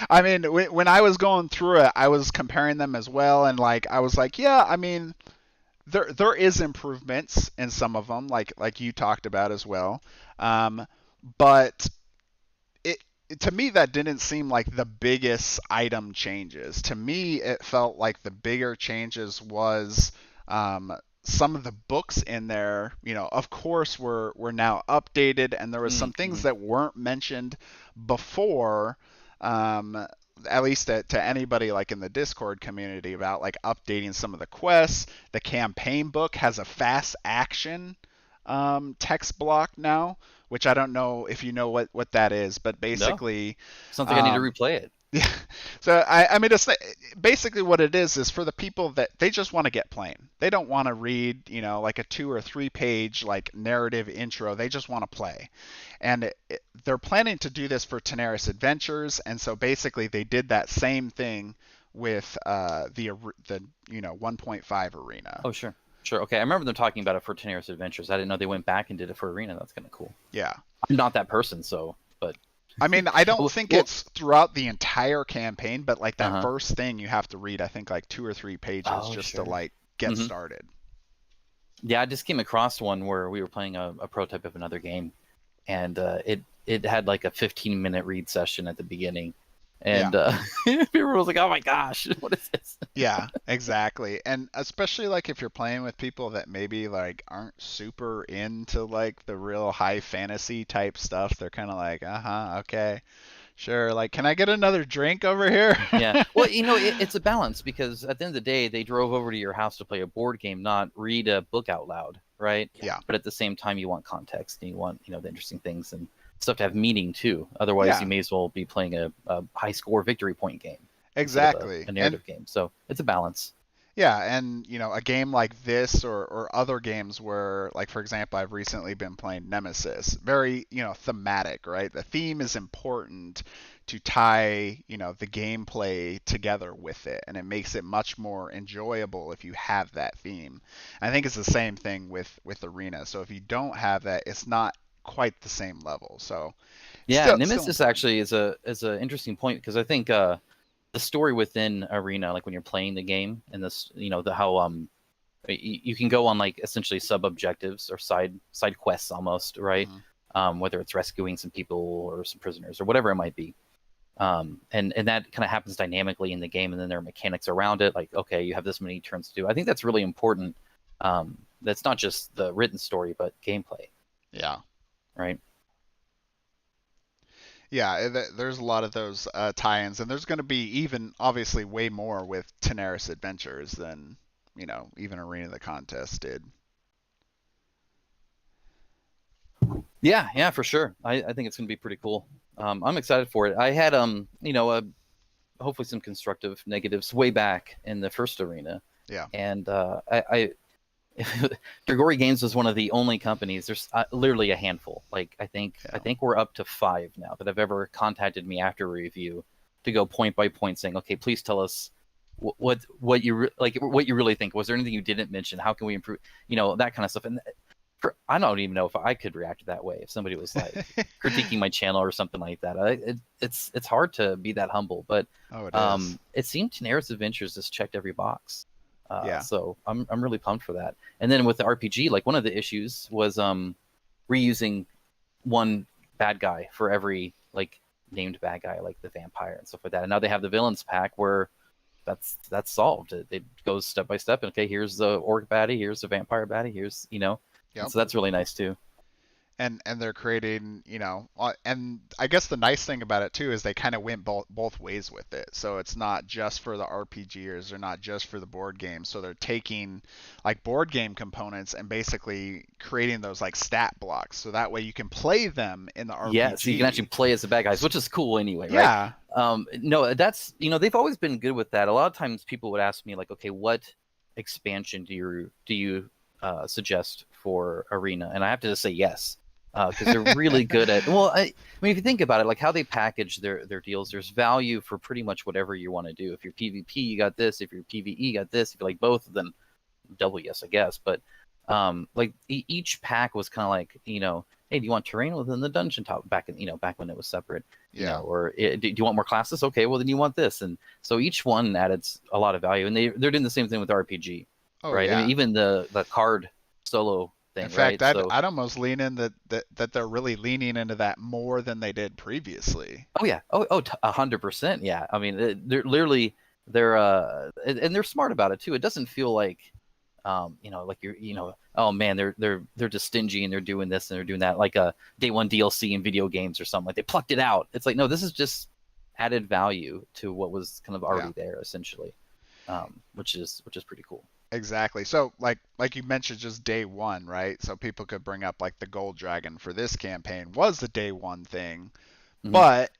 I mean, when I was going through it, I was comparing them as well, and like I was like, yeah, I mean, there is improvements in some of them, like you talked about as well, but it to me that didn't seem like the biggest item changes. To me, it felt like the bigger changes was some of the books in there, of course were now updated, and there was some things that weren't mentioned before, at least to anybody like in the Discord community, about like updating some of the quests. The campaign book has a fast action text block now, which I don't know if you know what that is, but basically something I need to replay it. Yeah. So I mean, it's basically what it is for the people that they just want to get playing. They don't want to read, like a 2 or 3 page like narrative intro. They just want to play, and they're planning to do this for Tanares Adventures. And so basically, they did that same thing with the 1.5 arena. Oh, sure. Okay, I remember them talking about it for Tanares Adventures. I didn't know they went back and did it for Arena. That's kind of cool. Yeah. I'm not that person, so, but... I mean, I don't think it's throughout the entire campaign, but like that first thing you have to read, I think like 2 or 3 pages to like get started. Yeah, I just came across one where we were playing a prototype of another game, and it had like a 15-minute read session at the beginning. And people was like, "Oh my gosh, what is this?" Yeah, exactly. And especially like if you're playing with people that maybe like aren't super into like the real high fantasy type stuff, they're kind of like, okay, sure. Like, can I get another drink over here? Yeah. Well, it's a balance, because at the end of the day, they drove over to your house to play a board game, not read a book out loud, right? Yeah. But at the same time, you want context and you want the interesting things and stuff to have meaning too. Otherwise, you may as well be playing a high score victory point game. Exactly. A narrative game. So it's a balance. Yeah, and a game like this or other games where, like, for example, I've recently been playing Nemesis. Very, thematic, right? The theme is important to tie, the gameplay together with it, and it makes it much more enjoyable if you have that theme. And I think it's the same thing with Arena. So if you don't have that, it's not quite the same level. So yeah, Nemesis actually is a interesting point, because I think the story within Arena, like when you're playing the game, and this how you can go on like essentially sub objectives or side quests almost, right? Whether it's rescuing some people or some prisoners or whatever it might be, and that kind of happens dynamically in the game, and then there are mechanics around it, like, okay, you have this many turns to do. I think that's really important. That's not just the written story, but gameplay. Yeah. Right. Yeah, there's a lot of those tie-ins, and there's going to be even obviously way more with Tanares Adventures than even Arena the Contest did. Yeah, for sure. I think it's going to be pretty cool. I'm excited for it. I had hopefully some constructive negatives way back in the first Arena. Yeah. And Dragori Games was one of the only companies. There's literally a handful. Like I think we're up to 5 now that have ever contacted me after a review to go point by point, saying, "Okay, please tell us what you really think. Was there anything you didn't mention? How can we improve? That kind of stuff." And I don't even know if I could react that way if somebody was like critiquing my channel or something like that. It's hard to be that humble, but it seemed Tanares Adventures just checked every box. So I'm really pumped for that. And then with the RPG, like one of the issues was reusing one bad guy for every like named bad guy, like the vampire and stuff like that. And now they have the villains pack where that's solved. It goes step by step. And okay, here's the orc baddie, here's the vampire baddie, here's Yep. So that's really nice too. and they're creating, and I guess the nice thing about it too is they kind of went both ways with it. So it's not just for the RPGers, they're not just for the board games. So they're taking like board game components and basically creating those like stat blocks, so that way you can play them in the RPG. Yeah, so you can actually play as the bad guys, which is cool anyway, right? Yeah. No, that's they've always been good with that. A lot of times people would ask me like, okay, what expansion do you suggest for Arena? And I have to just say yes. Because they're really good at. Well, I mean, if you think about it, like how they package their deals, there's value for pretty much whatever you want to do. If you're PvP, you got this. If you're PvE, you got this. If you like both, then double yes, I guess. But like each pack was kind of like, hey, do you want terrain within the dungeon top back when it was separate? Yeah. Or do you want more classes? Okay, well then you want this, and so each one added a lot of value, and they're doing the same thing with RPG, right? Yeah. I mean, even the card solo thing. In fact, right? I'd almost lean in that they're really leaning into that more than they did previously. Oh yeah, 100%. Yeah, I mean, they're literally and they're smart about it too. It doesn't feel like, like oh man, they're just stingy and they're doing this and they're doing that, like a day one DLC in video games or something. Like they plucked it out. It's like, no, this is just added value to what was kind of already there essentially, which is pretty cool. Exactly. So like you mentioned, just day one, right? So people could bring up like the gold dragon for this campaign was the day one thing. Mm-hmm. But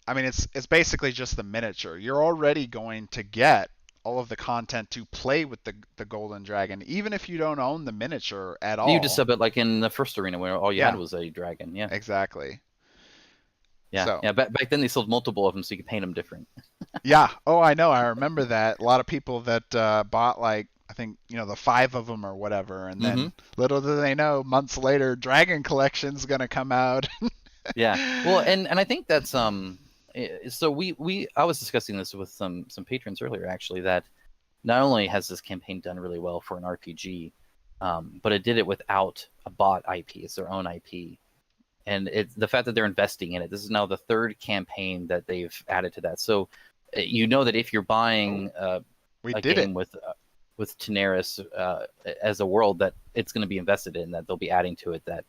I mean, it's basically just the miniature. You're already going to get all of the content to play with the golden dragon, even if you don't own the miniature at all. You just sub it like in the first arena where all you had was a dragon. Yeah. Exactly. Yeah. So. Yeah. Back then they sold multiple of them, so you could paint them different. Yeah. Oh, I know. I remember that. A lot of people that bought like, I think, the 5 of them or whatever, and then little do they know, months later, Dragon Collection's gonna come out. Yeah. Well, and I think that's so I was discussing this with some patrons earlier actually, that not only has this campaign done really well for an RPG, but it did it without a bought IP. It's their own IP, and it's the fact that they're investing in it. This is now the 3rd campaign that they've added to that. So that if you're buying a game with Tanares as a world, that it's going to be invested in, that they'll be adding to it, that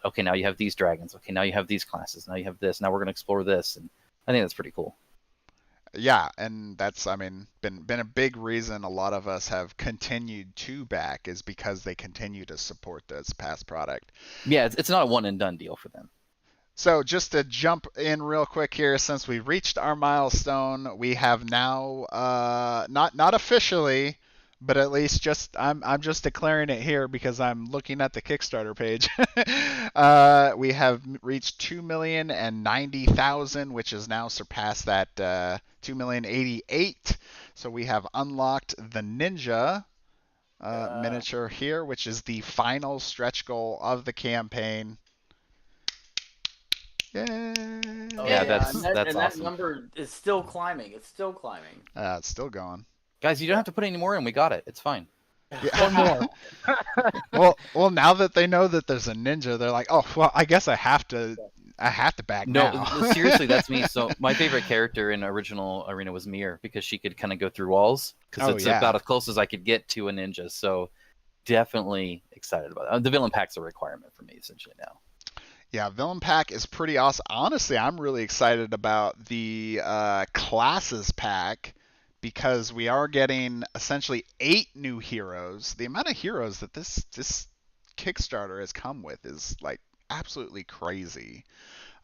okay, now you have these dragons, okay, now you have these classes, now you have this, now we're going to explore this, and I think that's pretty cool. Yeah, and that's, I mean, been a big reason a lot of us have continued to back, is because they continue to support this past product. Yeah, it's not a one and done deal for them. So just to jump in real quick here, since we've reached our milestone, we have now not officially, but at least I'm just declaring it here because I'm looking at the Kickstarter page. We have reached 2,090,000, which has now surpassed that 2,088,000. So we have unlocked the Ninja miniature here, which is the final stretch goal of the campaign. Yay! Yeah, that's and awesome. That number is still climbing. It's still climbing. It's still going. Guys, you don't have to put any more in. We got it. It's fine. Yeah. One more. well, now that they know that there's a ninja, they're like, oh, well, I guess I have to back now. No, seriously, that's me. So my favorite character in original Arena was Mir, because she could kind of go through walls, because it's about as close as I could get to a ninja. So definitely excited about it. The villain pack's a requirement for me essentially now. Yeah, villain pack is pretty awesome. Honestly, I'm really excited about the classes pack, because we are getting essentially 8 new heroes. The amount of heroes that this Kickstarter has come with is like absolutely crazy.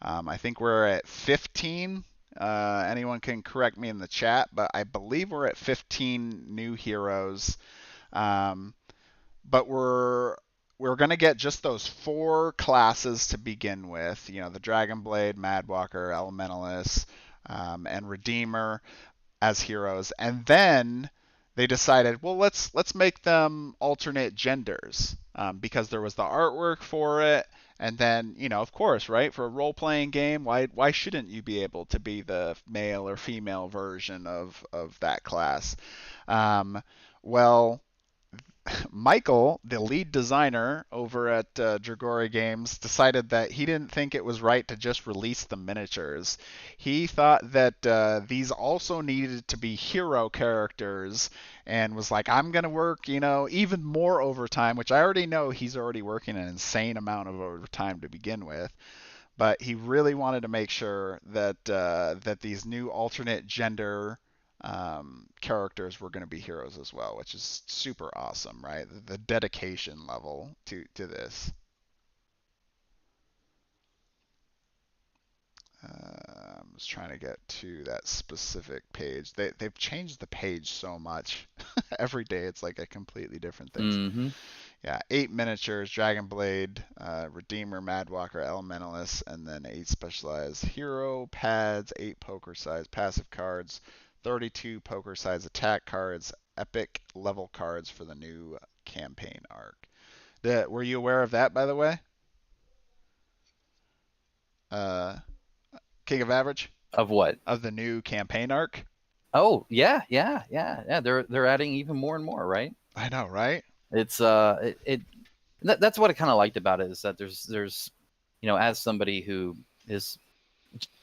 I think we're at 15. Anyone can correct me in the chat, but I believe we're at 15 new heroes. But we're going to get just those 4 classes to begin with. The Dragonblade, Madwalker, Elementalist, and Redeemer as heroes. And then they decided, well, let's make them alternate genders, because there was the artwork for it. And then, of course, right, for a role-playing game, why shouldn't you be able to be the male or female version of that class? Well, Michael, the lead designer over at Dragori Games, decided that he didn't think it was right to just release the miniatures. He thought that these also needed to be hero characters, and was like, I'm going to work, even more overtime, which I already know he's already working an insane amount of overtime to begin with. But he really wanted to make sure that these new alternate gender characters were going to be heroes as well, which is super awesome, right? The dedication level to this. I'm just trying to get to that specific page. They've changed the page so much. Every day it's like a completely different thing. Mm-hmm. Yeah, 8 miniatures, Dragonblade, Redeemer, Madwalker, Elementalist, and then 8 specialized hero pads, 8 poker size passive cards, 32 poker size attack cards, epic level cards for the new campaign arc. Were you aware of that, by the way? King of Average? Of what? Of the new campaign arc? Oh, yeah. They're adding even more and more, right? I know, right? It's that's what I kind of liked about it, is that there's as somebody who is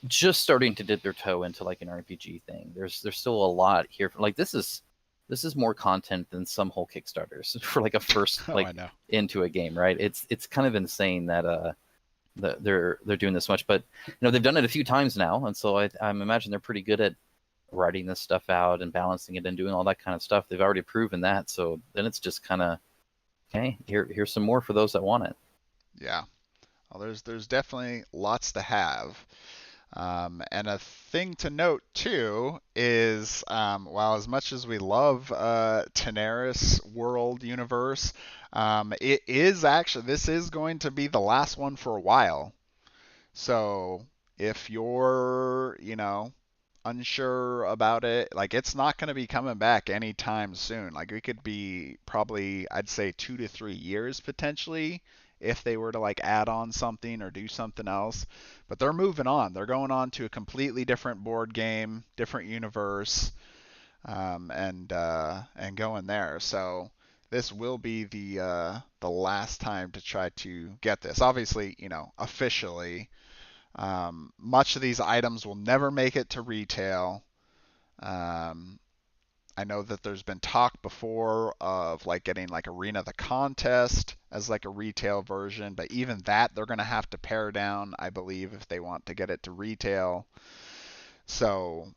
just starting to dip their toe into like an RPG thing, there's still a lot here. Like this is more content than some whole Kickstarters for like a first into a game, right? It's kind of insane that they're doing this much, but they've done it a few times now, and so I imagine they're pretty good at writing this stuff out and balancing it and doing all that kind of stuff. They've already proven that, so then it's just kind of, okay, here's some more for those that want it. Yeah. Well, there's definitely lots to have. And a thing to note too is, while as much as we love Tanares world universe, this is going to be the last one for a while. So if you're, unsure about it, like it's not going to be coming back anytime soon. Like we could be probably, I'd say 2 to 3 years potentially if they were to like add on something or do something else. But they're moving on. They're going on to a completely different board game, different universe, and going there. So this will be the last time to try to get this. Obviously, officially. Much of these items will never make it to retail. I know that there's been talk before of like getting like Arena the Contest as like a retail version, but even that they're going to have to pare down, I believe, if they want to get it to retail. So,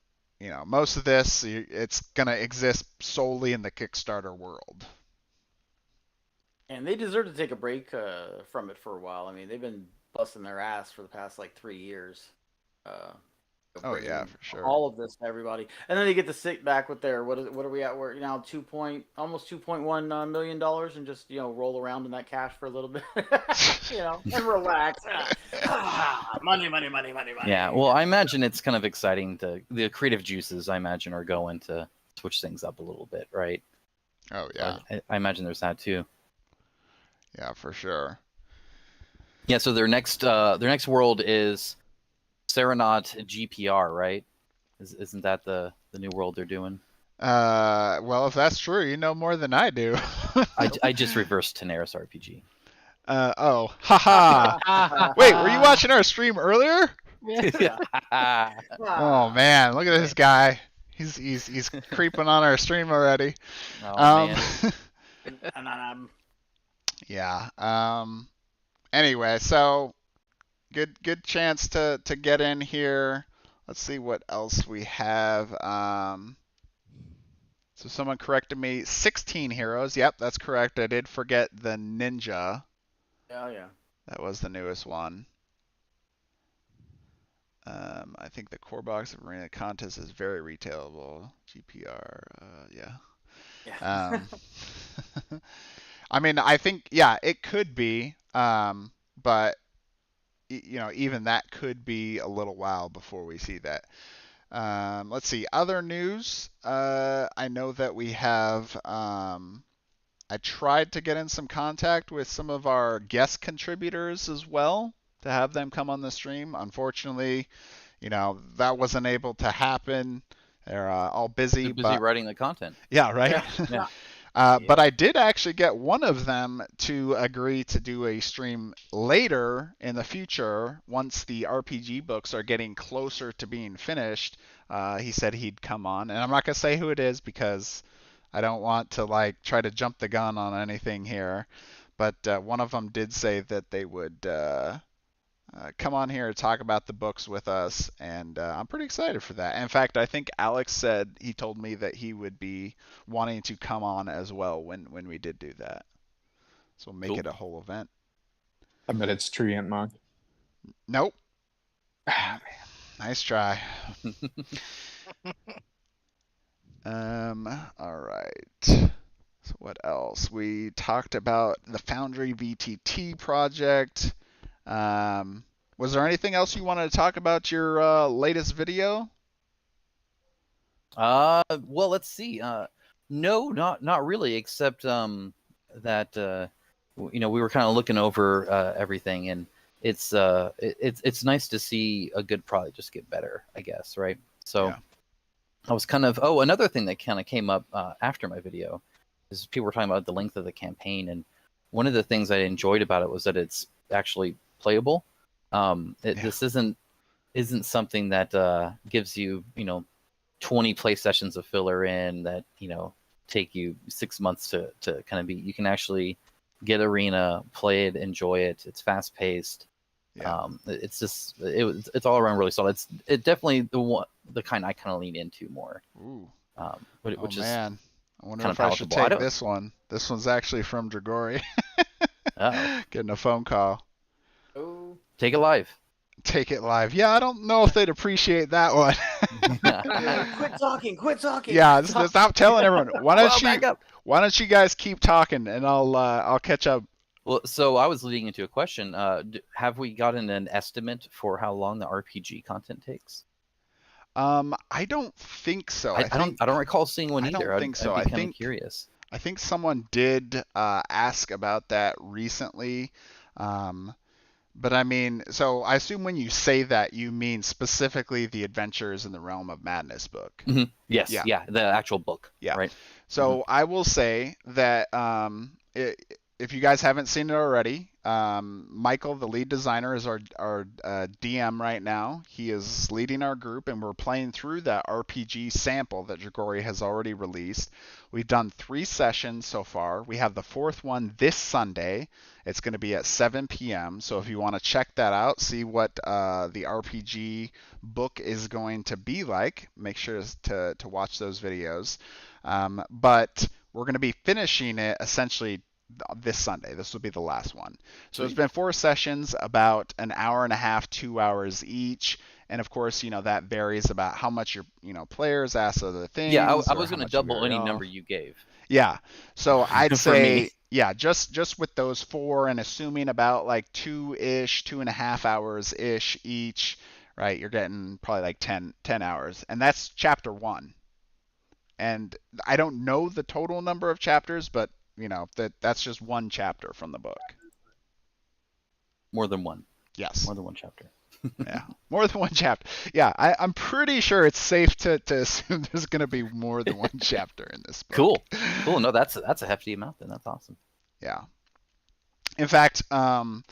most of this, it's going to exist solely in the Kickstarter world. And they deserve to take a break from it for a while. I mean, they've been busting their ass for the past like 3 years. Oh yeah, for sure. All of this to everybody, and then they get to sit back with their what are we at? We're now almost $2.1 million, and just roll around in that cash for a little bit, and relax. Money. Yeah, well, I imagine it's kind of exciting. The creative juices, I imagine, are going to switch things up a little bit, right? Oh yeah, I imagine there's that too. Yeah, for sure. Yeah, so their next world is Serenaut GPR, right? Isn't that the new world they're doing? Well, if that's true, you know more than I do. I just reversed Tanares RPG. Oh, haha. Wait, were you watching our stream earlier? Oh man, look at this guy. He's creeping on our stream already. Oh man. Yeah. Anyway, so good chance to get in here. Let's see what else we have. So someone corrected me. 16 heroes. Yep, that's correct. I did forget the ninja. Oh yeah. That was the newest one. I think the core box of Arena Contest is very retailable. GPR. Yeah. I mean, I think, yeah, it could be, but even that could be a little while before we see that. Let's see, other news. I know that we have, I tried to get in some contact with some of our guest contributors as well to have them come on the stream. Unfortunately, that wasn't able to happen. They're all busy. They're busy writing the content. Yeah, right? Yeah. But I did actually get one of them to agree to do a stream later in the future once the RPG books are getting closer to being finished. He said he'd come on, and I'm not gonna say who it is because I don't want to like try to jump the gun on anything here. But one of them did say that they would come on here and talk about the books with us, and I'm pretty excited for that. In fact, I think Alex said he told me that he would be wanting to come on as well when we did do that. So we'll make Cool. it a whole event. I bet it's Treant Monk. Nope. Nice try. All right. So what else? We talked about the Foundry VTT project. Was there anything else you wanted to talk about your latest video? Well, let's see. No, not really, except that we were kind of looking over everything, and it's nice to see a good product just get better, I guess, right? So Yeah. I was kind of another thing that kind of came up after my video is people were talking about the length of the campaign, and one of the things I enjoyed about it was that it's actually playable. This isn't something that gives you 20 play sessions of filler in that take you 6 months to kind of beat. You can actually get Arena, play it, enjoy it. It's fast paced. Yeah. It's all around really solid. It's definitely the kind I kind of lean into more. Ooh. Which oh is man, I wonder kinda if I should palatable. take this one. This one's actually from Dragori. Uh-oh. Getting a phone call. Oh. Take it live. Take it live. Yeah, I don't know if they'd appreciate that one. Quit talking. Quit talking. Yeah, just stop telling everyone. Back up. Why don't you guys keep talking and I'll catch up. Well, so I was leading into a question. Have we gotten an estimate for how long the RPG content takes? I don't think so. I don't recall seeing one I either. don't think so. I'd be I kinda think curious. I think someone did ask about that recently. But I mean, so I assume when you say that, you mean specifically the Adventures in the Realm of Madness book. Mm-hmm. Yes, Yeah. yeah, the actual book. Yeah. Right. So I will say that if you guys haven't seen it already, Michael, the lead designer, is our DM right now. He is leading our group, and we're playing through that RPG sample that Dragori has already released. We've done 3 sessions so far. We have the 4th one this Sunday. It's going to be at 7 p.m. So if you want to check that out, see what the RPG book is going to be like, make sure to watch those videos. But we're going to be finishing it essentially this Sunday. This will be the last one. So it's been 4 sessions, about an hour and a half, 2 hours each. And of course, that varies about how much your players ask other things. Yeah, I or was how going to much you double vary any off. number you gave. Yeah. So I'd For say, me. yeah, just with those 4 and assuming about like 2-ish, 2.5 hours-ish each, right? You're getting probably like 10 hours. And that's chapter 1. And I don't know the total number of chapters, but that's just one chapter from the book. More than one. Yes. More than one chapter. Yeah. More than one chapter. Yeah, I'm pretty sure it's safe to assume there's going to be more than one chapter in this book. Cool. No, that's a hefty amount then. That's awesome. Yeah. In fact, that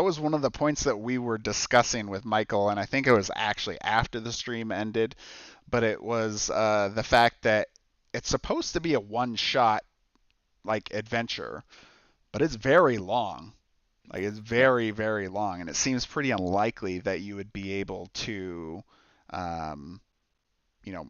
was one of the points that we were discussing with Michael, and I think it was actually after the stream ended, but it was the fact that it's supposed to be a one-shot like adventure, but it's very long. Like it's very, very long, and it seems pretty unlikely that you would be able to,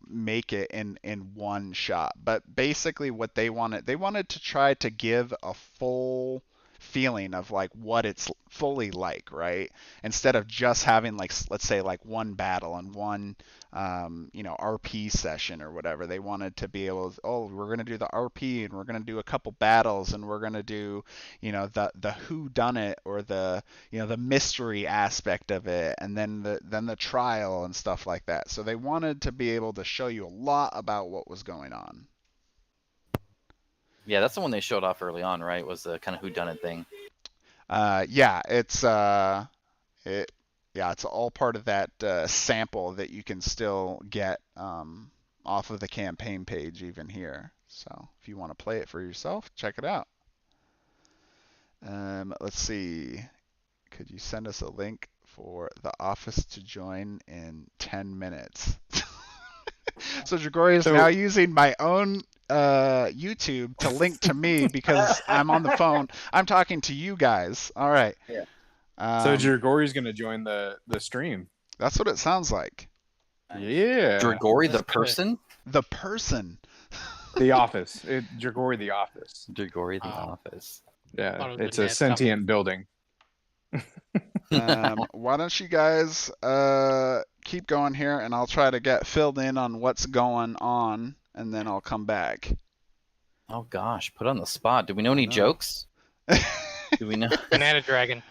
make it in one shot. But basically, what they wanted to try to give a full feeling of like what it's fully like, right? Instead of just having like, let's say like one battle and one RP session or whatever. They wanted to be able to, we're going to do the RP and we're going to do a couple battles and we're going to do the who done it or the the mystery aspect of it, and then the trial and stuff like that. So they wanted to be able to show you a lot about what was going on. Yeah, that's the one they showed off early on, right? Was the kind of whodunit thing. Yeah, it's it's all part of that sample that you can still get off of the campaign page even here. So if you want to play it for yourself, check it out. Let's see. Could you send us a link for the office to join in 10 minutes? So Dragori is now using my own YouTube to link to me because I'm on the phone. I'm talking to you guys. All right. Yeah. So Dragori's going to join the stream. That's what it sounds like. Yeah. Dragori the That's good. person? The person. The office. Dragori the office. Dragori the Oh. office. Yeah. Thought it was It's the a net sentient building. Why don't you guys keep going here, and I'll try to get filled in on what's going on, and then I'll come back. Oh gosh, put on the spot. Do we know any No. jokes? Do we know? Banana Dragon.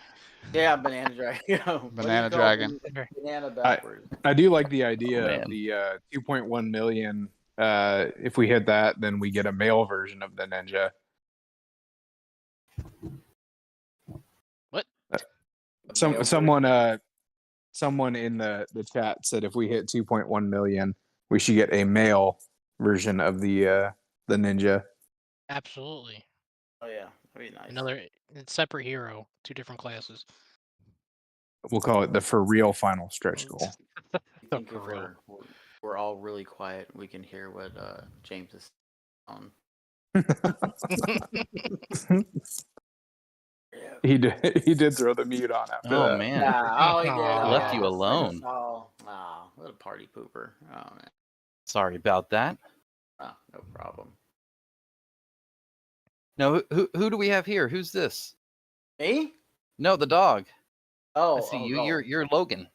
Yeah, banana dragon. Banana dragon. Banana backwards. I do like the idea Oh, man. of the 2.1 million. If we hit that, then we get a male version of the ninja. What? Someone in the chat said if we hit 2.1 million, we should get a male version of the ninja. Absolutely. Oh yeah, that'd be nice. Another separate hero, 2 different classes. We'll call it the for real final stretch goal. I think For if real. we're all really quiet, we can hear what James is on. Yeah. He did throw the mute on after Oh that. man. Oh, he did. Aw. Left you alone. Oh, what a party pooper. Oh man. Sorry about that. Oh, no problem. No, who do we have here? Who's this? Me? No, the dog. Oh, I see you. oh. You're Logan.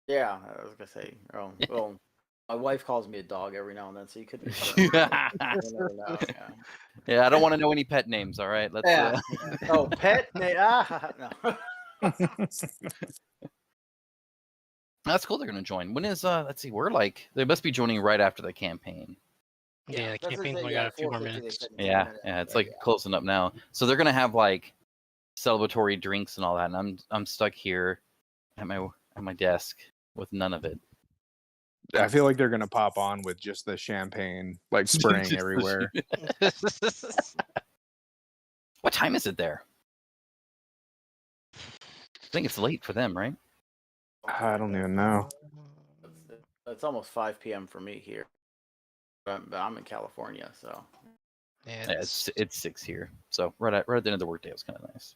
Yeah, I was gonna say. Oh, well, my wife calls me a dog every now and then, so you could be sure. You never know, yeah. Yeah, I don't want to know any pet names. All right, let's. Yeah. Oh, pet? No. That's cool. They're gonna join. When is let's see. We're like they must be joining right after the campaign. Yeah, the that's what campaign's they only say, got a few more 4:50, they minutes. said in 10 Yeah, minutes. yeah. It's like closing up now. So they're gonna have like celebratory drinks and all that, and I'm stuck here at my desk with none of it. I feel like they're gonna pop on with just the champagne like spraying Just the everywhere. What time is it there? I think it's late for them, right? I don't even know. It's almost 5 p.m. for me here, but I'm in California, so. Yeah, Yeah, it's 6 here, so right at the end of the workday was kind of nice.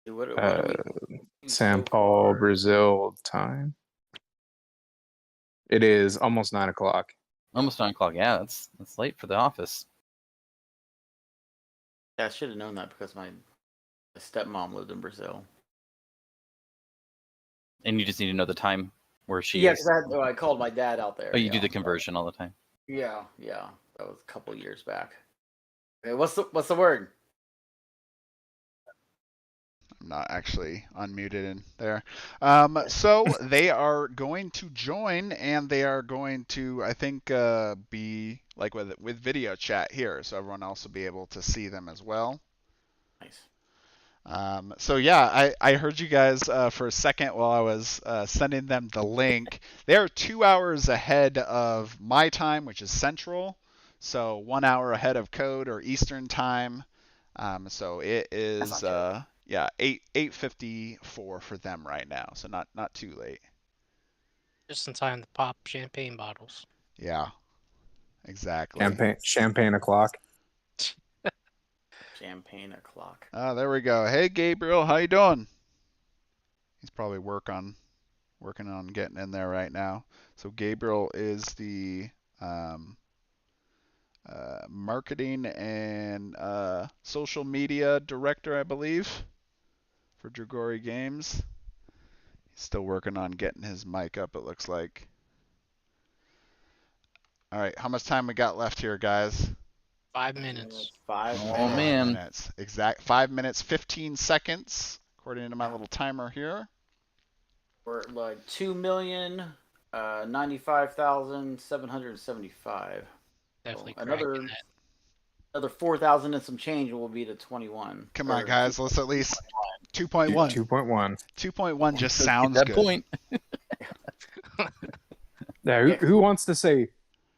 What are we doing San so Paul, far? Brazil time. It is almost 9 o'clock. Almost 9 o'clock. Yeah, that's late for the office. Yeah, I should have known that because my stepmom lived in Brazil. And you just need to know the time where she Yeah, is. because I called my dad out there. Oh, you do know, the conversion all the time. Yeah, that was a couple years back. Okay, what's the word? I'm not actually unmuted in there. So they are going to join, and they are going to, I think, be like with video chat here, so everyone else will be able to see them as well. Nice. So yeah, I heard you guys for a second while I was sending them the link. They're 2 hours ahead of my time, which is Central, so 1 hour ahead of Code or Eastern time. So it is 8:54 for them right now, so not too late. just in time to pop champagne bottles. Yeah, exactly. Champagne o'clock. Champagne o'clock. There we go. Hey Gabriel, how you doing? He's probably working on getting in there right now. So Gabriel is the marketing and social media director, I believe, for Dragori Games. He's still working on getting his mic up, it looks like. All right, how much time we got left here, guys? 5 minutes. 5 Oh, minutes. man. Minutes. Exact 5 minutes 15 seconds, according to my little timer here. We're at like 2,095,775. Definitely another cracking that. another 4,000 and some change will be to 21. Come on, guys, let's at least 2.1. 2.1. 2.1 just Let's get sounds that good. point. Yeah, who wants to say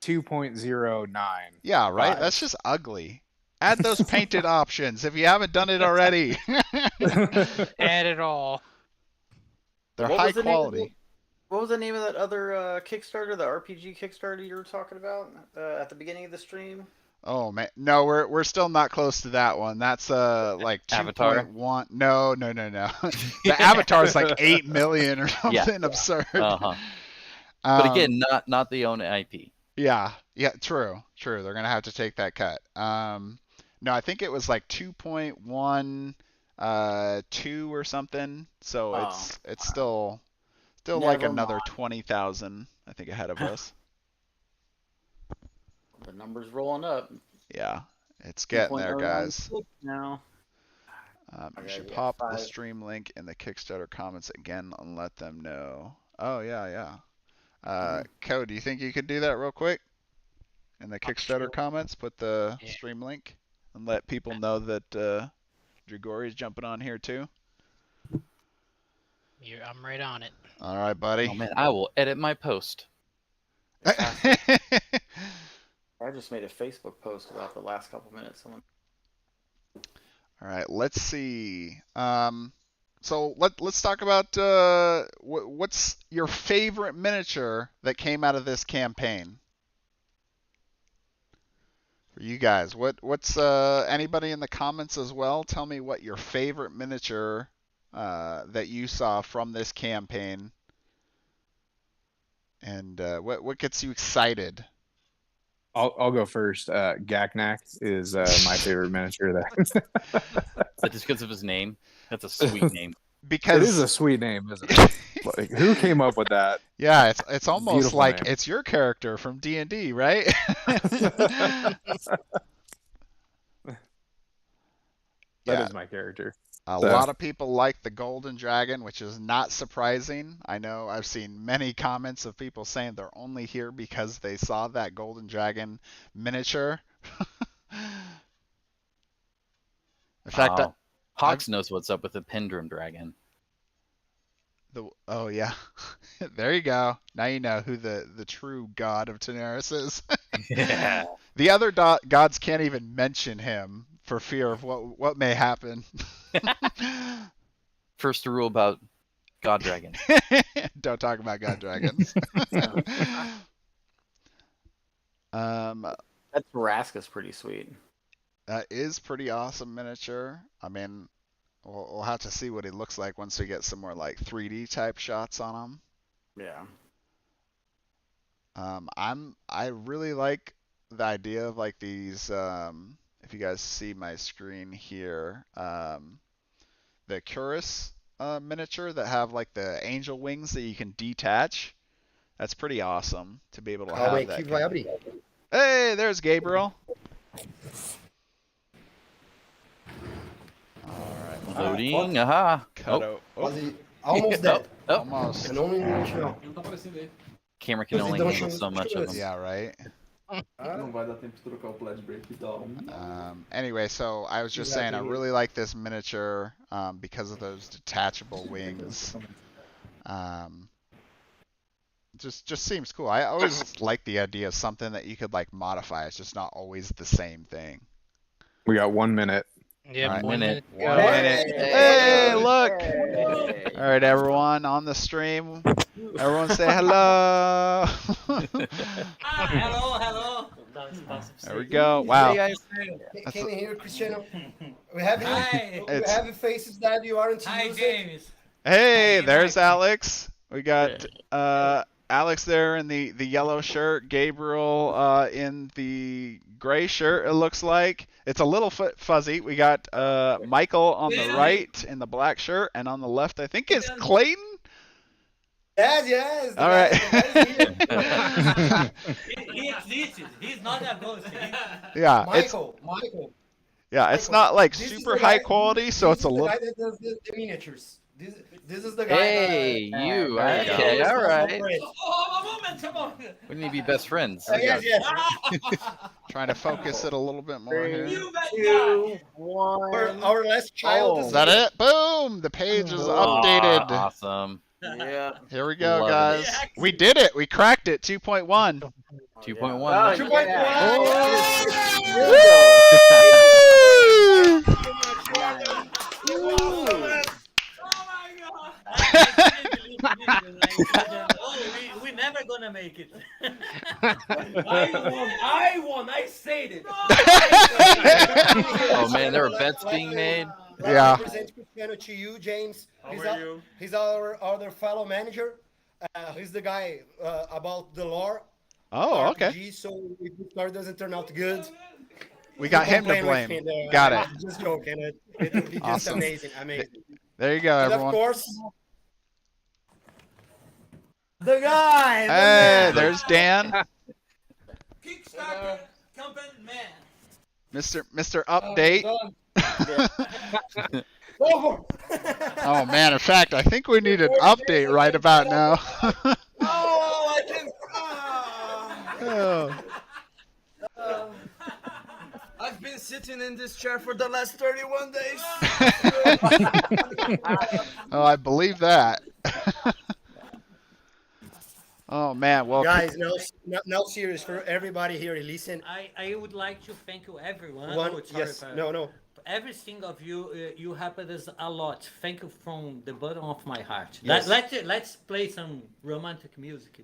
2.09? Yeah, right? Five. That's just ugly. Add those painted options if you haven't done it already. Add it all. They're What high was the name of quality. What was the name of that other Kickstarter, the RPG Kickstarter you were talking about at the beginning of the stream? Oh man, no, we're still not close to that one. That's like Avatar? 2.1. No. The Avatar is like 8 million or something absurd. Uh-huh. But again, not the own IP. Yeah, true. They're gonna have to take that cut. No, I think it was like 2.1, 2 or something. So it's still like Never another mind. 20,000, I think, ahead of us. The number's rolling up. Yeah, it's getting there, guys. 2.096 now. You Okay, should yeah, pop the 5. stream link in the Kickstarter comments again and let them know. Oh yeah. Code, do you think you could do that real quick? In the Kickstarter Sure. comments, put the Yeah. stream link and let people know that Dragori is jumping on here too. I'm right on it. All right, buddy. Oh man, I will edit my post. I just made a Facebook post about the last couple minutes. Someone. All right, let's see. So let's talk about what's your favorite miniature that came out of this campaign for you guys. What's anybody in the comments as well? Tell me what your favorite miniature that you saw from this campaign, and what gets you excited. I'll go first. Gaknak is my favorite miniature. That But just because of his name, that's a sweet name. Because it is a sweet name, isn't it? Like, who came up with that? Yeah, it's almost Beautiful like name. it's your character from D&D, right? That Yeah. is my character. A So- lot of people like the Golden Dragon, which is not surprising. I know I've seen many comments of people saying they're only here because they saw that Golden Dragon miniature. In fact, Wow. Hawks knows what's up with the Pendulum Dragon. oh yeah, there you go. Now you know who the true god of Tanares is. Yeah. The other gods can't even mention him for fear of what may happen. First rule about God Dragon. Don't talk about god dragons. That Tarrasca's pretty sweet. That is pretty awesome miniature. I mean, we'll have to see what he looks like once we get some more like 3D type shots on him. Yeah. I really like the idea of like these. If you guys see my screen here, the Curus miniature that have like the angel wings that you can detach. That's pretty awesome to be able to have that. Hey, there's Gabriel. All right, Loading. Aha. cut Oh, out. Almost dead. oh. Almost. Can only chill. Camera can only handle so much of them. Yeah, right. Não vai dar tempo de trocar o pledge break e tal. Anyway, so I was just saying I really like this miniature because of those detachable wings. Just seems cool. I always like the idea of something that you could like modify. It's just not always the same thing. We got 1 minute. Yep, All right. 1 minute. to One go. minute. Hey, look! All right, everyone on the stream. Everyone say hello. Hello. There we go. Wow. Can you hear Cristiano? We have faces that you aren't Hi, using. James. Hey, there's Alex. We got Alex there in the yellow shirt, Gabriel in the gray shirt, it looks like. It's a little fuzzy. We got Michael on the right in the black shirt, and on the left, I think it's Clayton. Yes. All right. He exists. He's not a ghost. Yeah, Michael. yeah, it's not like This is super the high guy- quality, so this it's a is the little. guy that does the miniatures. This is the guy. Hey, you. there you go. Okay, all right. Oh, a moment, come on. We need to be best friends. Yes. Trying to focus it a little bit more here. You bad guy. 2, 1. Our last child Is that it? Boom! The page is updated. Awesome. Yeah. Here we go, Love it. guys. We did it. We cracked it. 2.1. 2.1. Oh, 2.1. Oh my god! I didn't believe it. We're never gonna make it. I won. I said it. Oh man, there were bets being made. Yeah. I present Cristiano to you, James. He's our other fellow manager. He's the guy about the lore. Oh, okay. RPG, so if the story doesn't turn out good, We got him to complain with blame. there. Got I'm it. Just joking. It would be just Awesome. amazing. There you go, And of everyone. course, the guy. Hey, there's Dan. Kickstarter company man. Mr. Update. Over. Oh man, in fact, I think we need an update right about now. Oh, I can. Oh. I've been sitting in this chair for the last 31 days. Oh, I believe that. Oh man, well, Guys, now serious for everybody here. Listen, I would like to thank you everyone. no. Every single of you, you helped us a lot. Thank you from the bottom of my heart. Yes. Let's play some romantic music.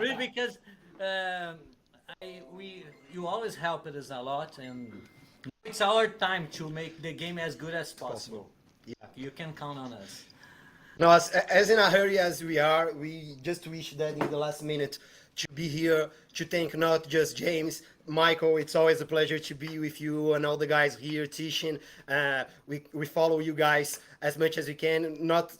Really, because you always helped us a lot, and it's our time to make the game as good as possible. Yeah. You can count on us. No, as in a hurry as we are, we just wish that in the last minute to be here to thank not just James, Michael. It's always a pleasure to be with you and all the guys here teaching. We follow you guys as much as we can.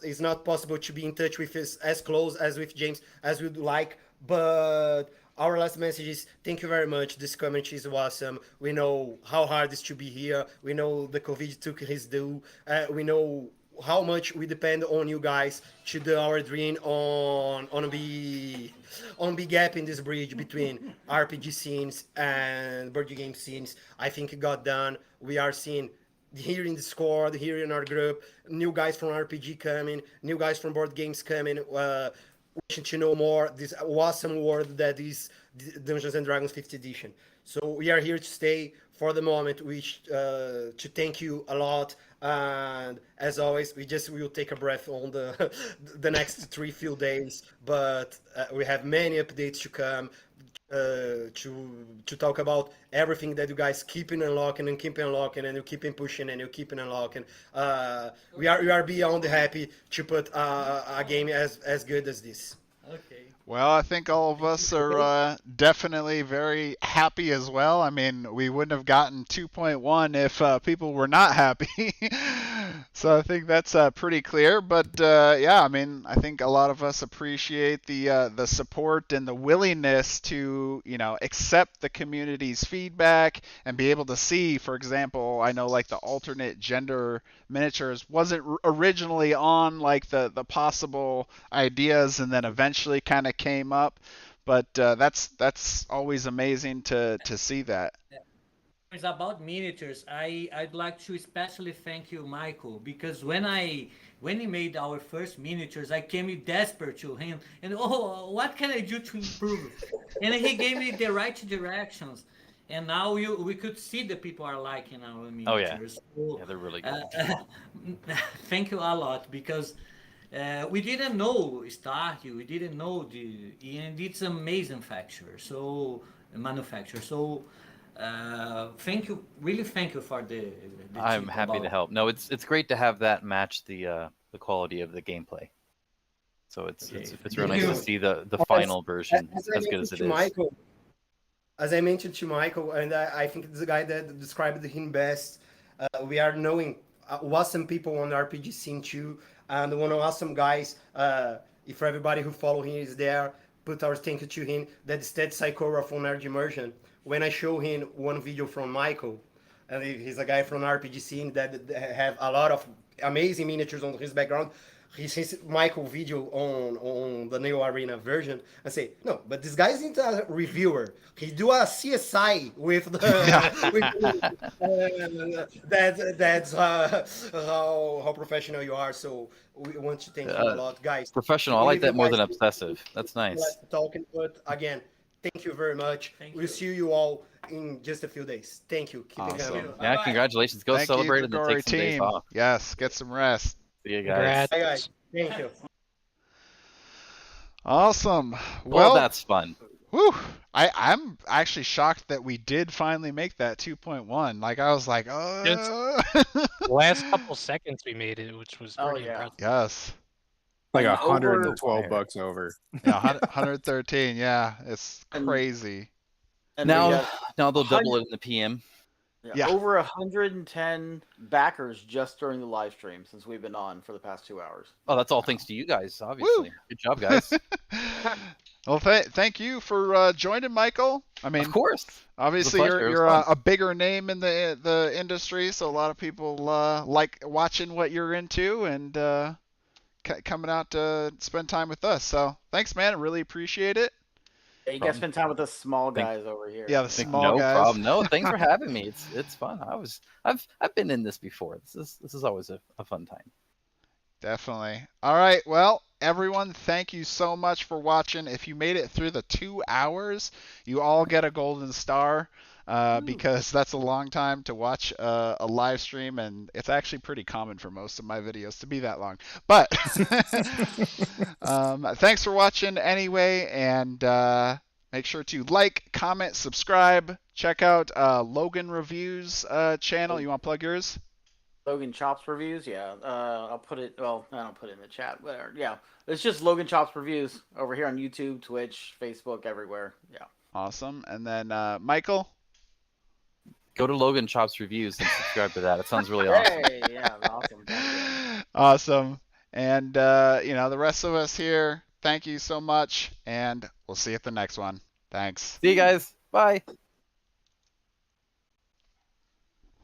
It's not possible to be in touch with us as close as with James as we'd like, but our last message is thank you very much. This community is awesome. We know how hard it is to be here. We know the COVID took his due. We know how much we depend on you guys to do our dream on be gap in this bridge between RPG scenes and board game scenes. I think it got done. We are seeing here in the squad, here in our group, new guys from RPG coming, new guys from board games coming, wishing to know more this awesome world that is Dungeons and Dragons 5th edition. So we are here to stay for the moment. To thank you a lot, and as always, we'll take a breath on the next few days. But we have many updates to come to talk about everything that you guys keeping unlocking and keeping unlocking, and you keeping pushing and you keeping unlocking. We are beyond happy to put a game as good as this. Okay. Well, I think all of us are definitely very happy as well. I mean, we wouldn't have gotten 2.1 if people were not happy. So I think that's pretty clear. But yeah, I mean, I think a lot of us appreciate the support and the willingness to, accept the community's feedback and be able to see, for example, I know like the alternate gender miniatures wasn't originally on like the possible ideas, and then eventually kind of came up, but that's always amazing to see that. It's about miniatures. I'd like to especially thank you, Michael, because when he made our first miniatures, I came desperate to him and what can I do to improve? And he gave me the right directions. And now we could see the people are liking our miniatures. Oh yeah, yeah, they're really good. Thank you a lot, because we didn't know Stardew, we didn't know and it's amazing manufacturer. So thank you, really thank you for the I'm happy to help. No, it's great to have that match the quality of the gameplay. So it's real nice to see the final version as good as it is. Michael, as I mentioned to Michael, and I think it's the guy that described him best. We are knowing awesome people on the RPG scene too, and one of awesome guys. If everybody who follow him is there, put our thank you to him. That is Ted Psychora from Nerd Immersion. When I show him one video from Michael, and he's a guy from RPG scene that have a lot of amazing miniatures on his background, he sees Michael video on the new arena version and say, no, but this guy isn't a reviewer. He do a CSI with the that's how professional you are. So we want to thank you a lot, guys. Professional. I like that more than obsessive. That's nice. Talking, but again, thank you very much. We'll see you all in just a few days. Thank you. Keep it Awesome. going. Yeah, congratulations. Go Thank celebrate you, and then Dragori take some days team. off. Yes, get some rest. See you guys. Congrats. Bye, guys. Thank you. Awesome. Well, that's fun. Whew. I'm actually shocked that we did finally make that 2.1. Like I was like, oh. The last couple seconds we made it, which was Oh, pretty yeah. impressive. Yes. Like And over- $112 over. Yeah, 113. Yeah, it's And- crazy. And Now, we got now they'll double it in the PM. Yeah. over 110 backers just during the live stream since we've been on for the past 2 hours. Oh, that's all thanks to you guys, obviously. Good job, guys. Well, thank you for joining, Michael. I mean, Of course. obviously It was a pleasure. It was you're fun. a bigger name in the industry, so a lot of people like watching what you're into and coming out to spend time with us. So thanks, man. I really appreciate it. Yeah, you guys spend time with the small guys over here. Yeah, the small No guys. problem. No, thanks for having me. It's fun. I've been in this before. This is always a fun time. Definitely. All right. Well, everyone, thank you so much for watching. If you made it through the 2 hours, you all get a golden star because that's a long time to watch a live stream, and it's actually pretty common for most of my videos to be that long. But thanks for watching anyway, and make sure to like, comment, subscribe. Check out Logan Reviews channel. You want to plug yours? Logan Chops Reviews, yeah. I'll put it, well, I don't put it in the chat, whatever. Yeah, it's just Logan Chops Reviews over here on YouTube, Twitch, Facebook, everywhere. Yeah. Awesome. And then Michael? Go to Logan Chops Reviews and subscribe to that. It sounds really awesome. Hey, yeah, awesome. Thank you. Awesome. And, the rest of us here, thank you so much, and we'll see you at the next one. Thanks. See you guys. Bye.